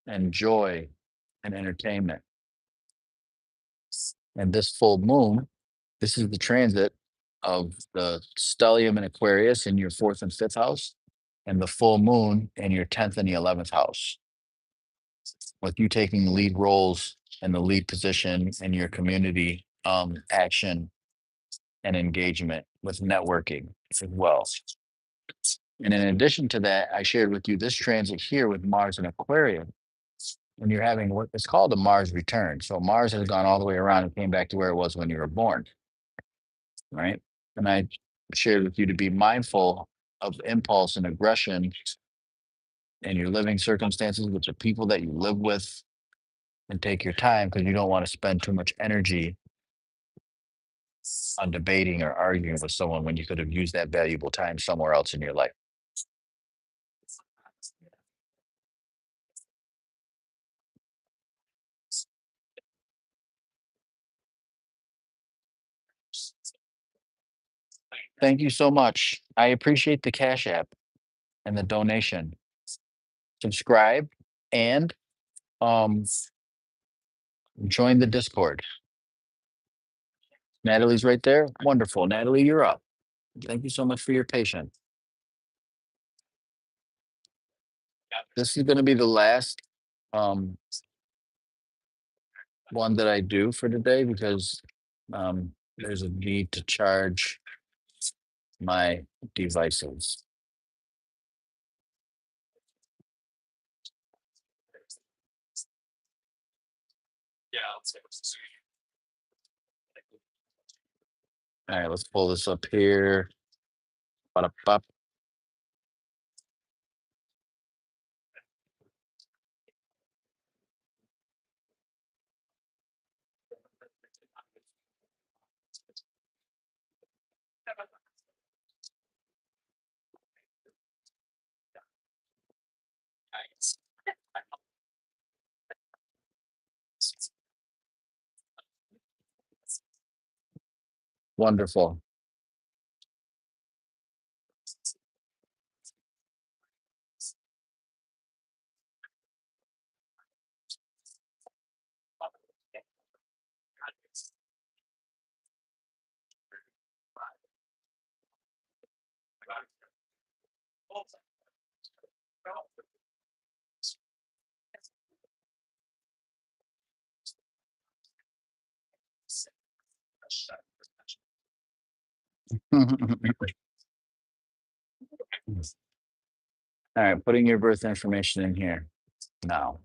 and joy and entertainment. And this full moon, this is the transit of the stellium in Aquarius in your fourth and fifth house, and the full moon in your 10th and the 11th house, with you taking lead roles and the lead position in your community action and engagement with networking as well. And in addition to that, I shared with you this transit here with Mars and Aquarius. When you're having what it's called a Mars return. So Mars has gone all the way around and came back to where it was when you were born, right? And I shared with you to be mindful of impulse and aggression in your living circumstances with the people that you live with, and take your time because you don't want to spend too much energy on debating or arguing with someone when you could have used that valuable time somewhere else in your life. Thank you so much. I appreciate the Cash App and the donation. Subscribe and um join the Discord. Natalie's right there. Wonderful. Natalie, you're up. Thank you so much for your patience. This is going to be the last um, one that I do for today because there's a need to charge my devices. All right, let's pull this up here. Ba-da-ba. Wonderful. All right, putting your birth information in here now.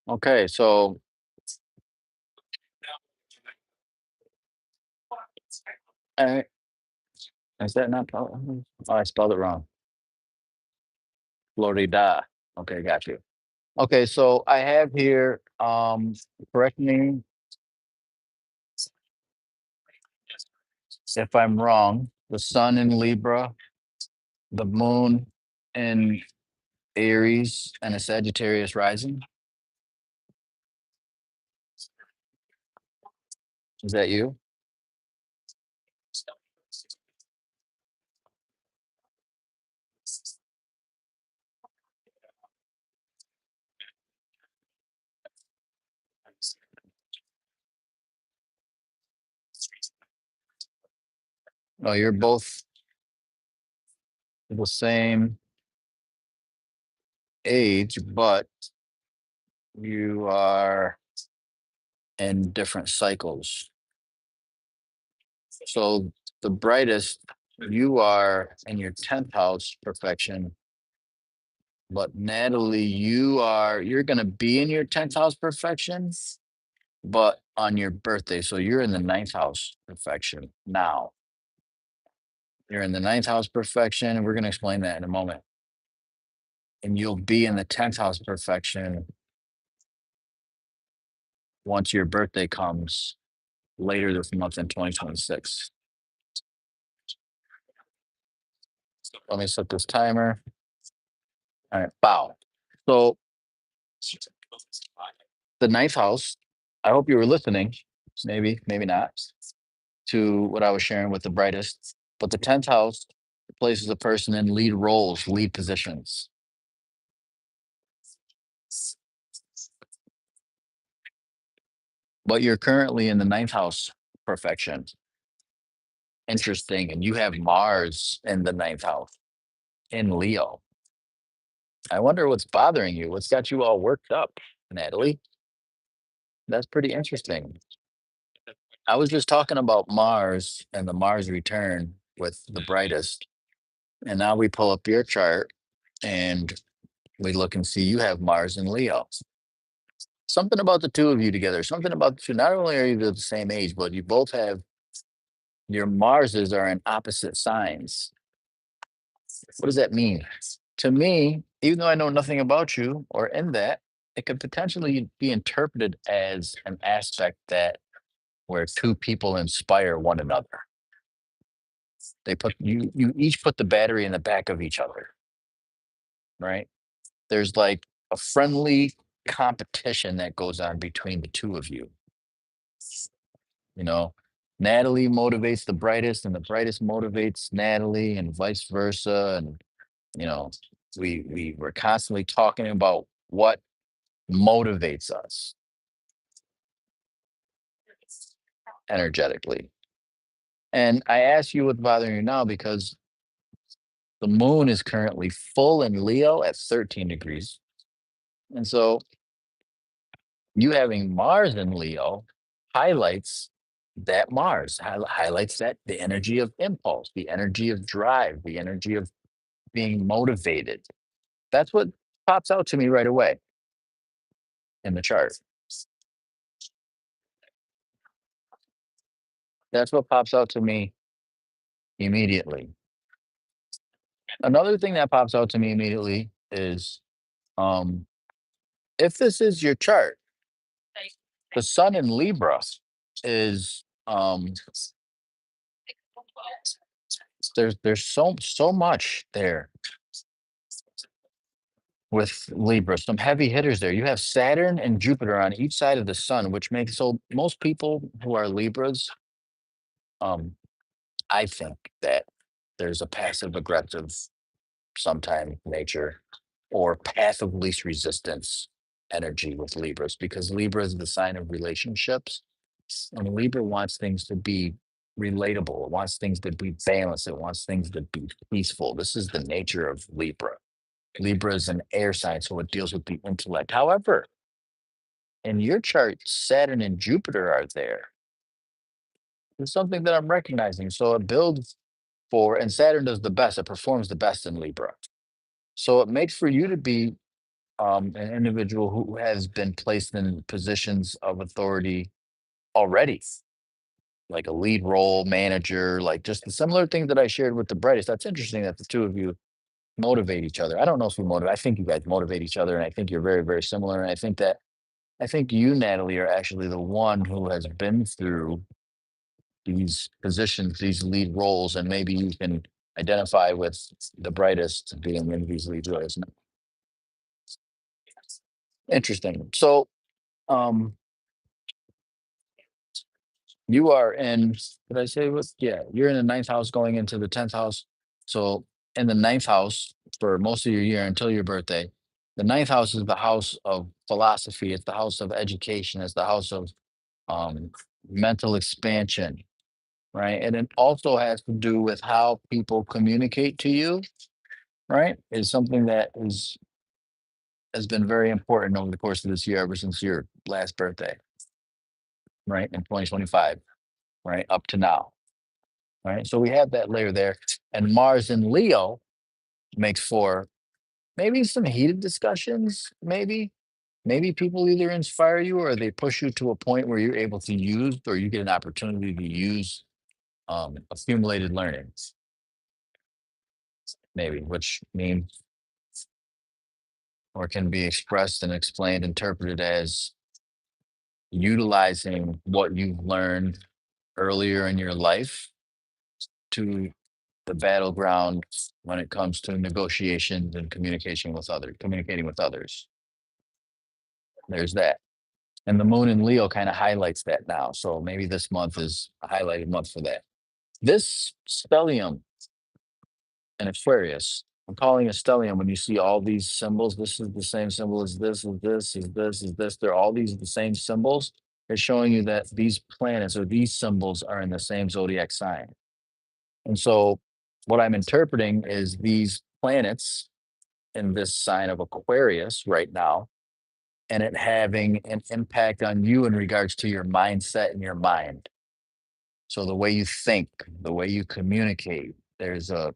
Okay, so uh, is that not? Oh, I spelled it wrong. Florida. Okay, got you. Okay, so I have here, correct me if I'm wrong, the sun in Libra, the moon in Aries, and a Sagittarius rising. Is that you? Oh, you're both the same age, but you are in different cycles. So the brightest, you are in your 10th house perfection, but Natalie, you're gonna be in your 10th house perfection, but on your birthday. So you're in the ninth house perfection now. You're in the ninth house perfection, and we're gonna explain that in a moment. And you'll be in the 10th house perfection once your birthday comes later this month in 2026. Let me set this timer. All right, bow. So the ninth house, I hope you were listening, maybe, maybe not, to what I was sharing with the brightest. But the 10th house places a person in lead roles, lead positions. But you're currently in the ninth house perfection. Interesting. And you have Mars in the ninth house in Leo. I wonder what's bothering you. What's got you all worked up, Natalie? That's pretty interesting. I was just talking about Mars and the Mars return with the brightest. And now we pull up your chart and we look and see you have Mars and Leo. Something about the two of you together, something about the two. Not only are you the same age, but you both have your Marses are in opposite signs. What does that mean? To me, even though I know nothing about you or in that, it could potentially be interpreted as an aspect that where two people inspire one another. They put you each put the battery in the back of each other, right? There's like a friendly competition that goes on between the two of you. You know, Natalie motivates the brightest, and the brightest motivates Natalie, and vice versa. And you know, we were constantly talking about what motivates us energetically. And I ask you what's bothering you now because the moon is currently full in Leo at 13 degrees. And so you having Mars in Leo highlights that Mars, highlights that the energy of impulse, the energy of drive, the energy of being motivated. That's what pops out to me right away in the chart. That's what pops out to me immediately. Another thing that pops out to me immediately is, um, if this is your chart, the Sun in Libra is there's so much there with Libra, some heavy hitters there. You have Saturn and Jupiter on each side of the Sun, which makes so most people who are Libras, um, I think that there's a passive aggressive sometime nature or path of least resistance energy with Libras because Libra is the sign of relationships. And Libra wants things to be relatable. It wants things to be balanced. It wants things to be peaceful. This is the nature of Libra. Libra is an air sign, so it deals with the intellect. However, in your chart, Saturn and Jupiter are there. There's something that I'm recognizing. So it builds for, and Saturn does the best, it performs the best in Libra. So it makes for you to be an individual who has been placed in positions of authority already, like a lead role, manager, like just the similar thing that I shared with the brightest. That's interesting that the two of you motivate each other. I don't know if you motivate. I think you guys motivate each other, and I think you're very, very similar. And I think you, Natalie, are actually the one who has been through these positions, these lead roles, and maybe you can identify with the brightest being in these lead roles. Interesting. So, um, you are in, did I say what? Yeah, you're in the ninth house going into the 10th house. So, in the ninth house for most of your year until your birthday, the ninth house is the house of philosophy. It's the house of education. It's the house of um, mental expansion, right? And it also has to do with how people communicate to you, right? Is something that is has been very important over the course of this year, ever since your last birthday, right? In 2025, right? Up to now, right? So we have that layer there. And Mars in Leo makes for maybe some heated discussions, maybe people either inspire you or they push you to a point where you're able to use or you get an opportunity to use accumulated learnings, maybe, which means or can be expressed and explained, interpreted as utilizing what you've learned earlier in your life to the battleground when it comes to negotiations and communicating with others. There's that. And the moon in Leo kind of highlights that now. So maybe this month is a highlighted month for that. This stellium in Aquarius, I'm calling a stellium when you see all these symbols. This is the same symbol as this, is this, is this, is this. They're all these the same symbols. It's showing you that these planets or these symbols are in the same zodiac sign. And so what I'm interpreting is these planets in this sign of Aquarius right now, and it having an impact on you in regards to your mindset and your mind. So the way you think, the way you communicate, there's a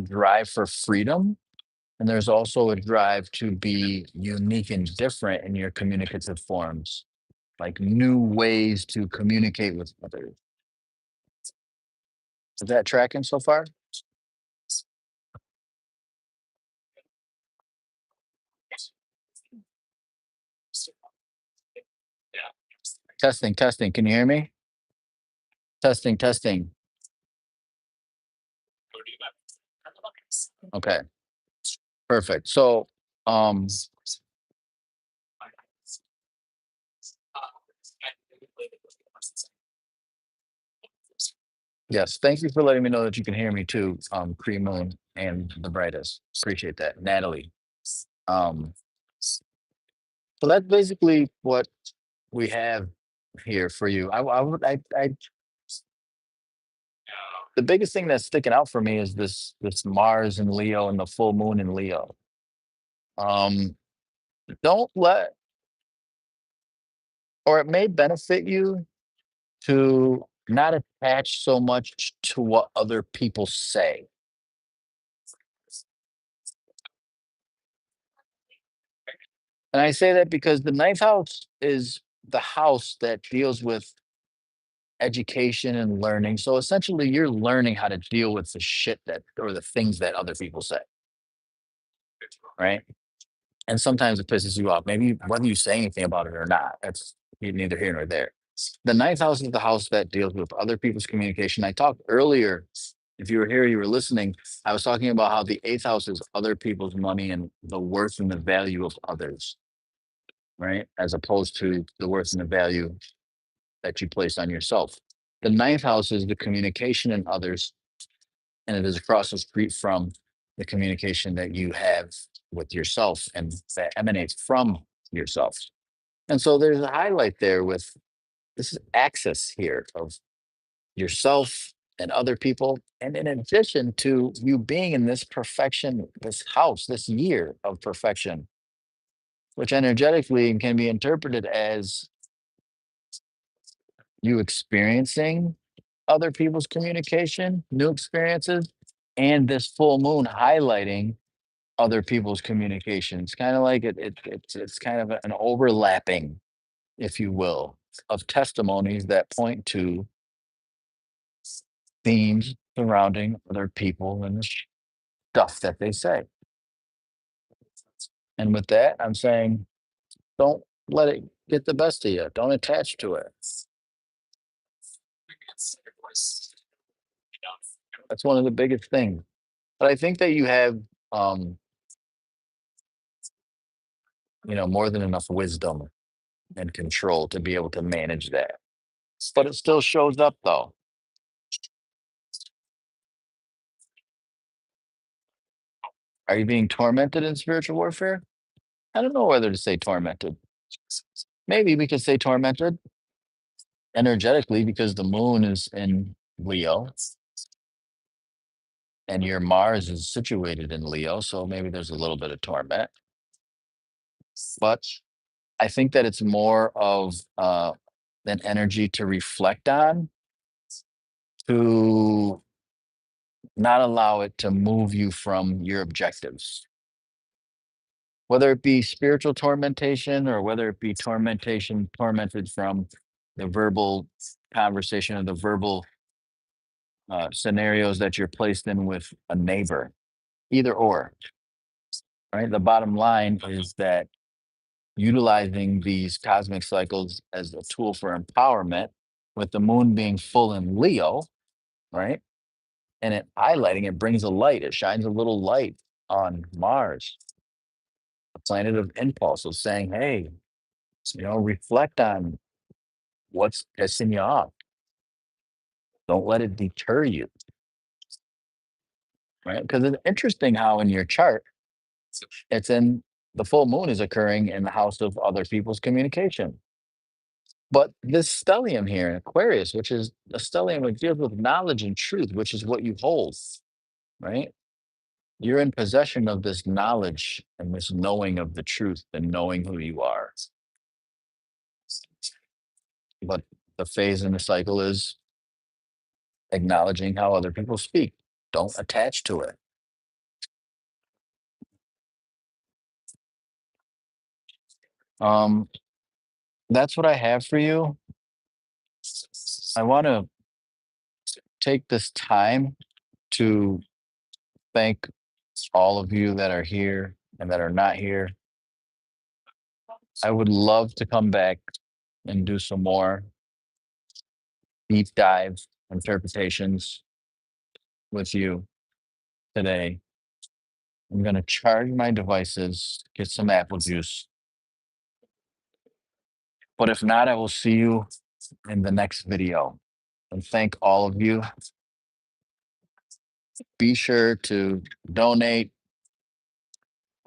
drive for freedom. And there's also a drive to be unique and different in your communicative forms, like new ways to communicate with others. Is that tracking so far? Testing, testing. Can you hear me? Testing, testing. Okay, perfect. So, um, yes, thank you for letting me know that you can hear me too, Cree Moon and the brightest. Appreciate that, Natalie. Um, so that's basically what we have here for you. The biggest thing that's sticking out for me is this Mars in Leo and the full moon in Leo. Um, don't let, or it may benefit you to not attach so much to what other people say. And I say that because the ninth house is the house that deals with education and learning. So essentially, you're learning how to deal with the shit that or the things that other people say, right? And sometimes it pisses you off. Maybe whether you say anything about it or not, that's neither here nor there. The ninth house is the house that deals with other people's communication. I talked earlier, if you were here, you were listening. I was talking about how the eighth house is other people's money and the worth and the value of others, right? As opposed to the worth and the value that you place on yourself. The ninth house is the communication in others, and it is across the street from the communication that you have with yourself and that emanates from yourself. And so there's a highlight there with this is access here of yourself and other people. And in addition to you being in this perfection, this house, this year of perfection, which energetically can be interpreted as you experiencing other people's communication, new experiences, and this full moon highlighting other people's communication. It's kind of like it's kind of an overlapping, if you will, of testimonies that point to themes surrounding other people and the stuff that they say. And with that, I'm saying don't let it get the best of you. Don't attach to it. That's one of the biggest things. But I think that you have um, more than enough wisdom and control to be able to manage that. But it still shows up though. Are you being tormented in spiritual warfare? I don't know whether to say tormented. Maybe we could say tormented energetically because the moon is in Leo and your Mars is situated in Leo. So maybe there's a little bit of torment. But I think that it's more of an energy to reflect on, to not allow it to move you from your objectives. Whether it be spiritual tormentation or whether it be tormentation tormented from the verbal conversation or the verbal scenarios that you're placed in with a neighbor, either or, right? The bottom line is that utilizing these cosmic cycles as a tool for empowerment, with the moon being full in Leo, right? And it highlighting, it brings a light, it shines a little light on Mars, a planet of impulse, of saying, hey, reflect on what's pissing you off. Don't let it deter you, right? Because it's interesting how in your chart, it's in the full moon is occurring in the house of other people's communication. But this stellium here in Aquarius, which is a stellium which deals with knowledge and truth, which is what you hold, right? You're in possession of this knowledge and this knowing of the truth and knowing who you are. But the phase in the cycle is acknowledging how other people speak. Don't attach to it. Um, that's what I have for you. I want to take this time to thank all of you that are here and that are not here. I would love to come back and do some more deep dive interpretations with you today. I'm going to charge my devices, get some apple juice. But if not, I will see you in the next video. And thank all of you. Be sure to donate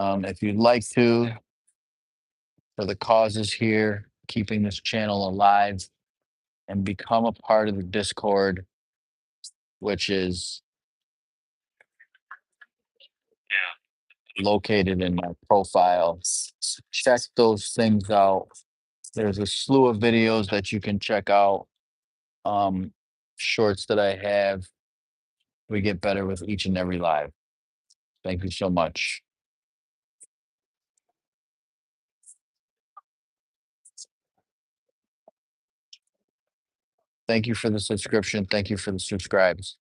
if you'd like to for the causes here, keeping this channel alive, and become a part of the Discord, which is located in my profile. Check those things out. There's a slew of videos that you can check out, shorts that I have. We get better with each and every live. Thank you so much. Thank you for the subscription. Thank you for the subscribes.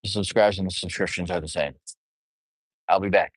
The subscribes and the subscriptions are the same. I'll be back.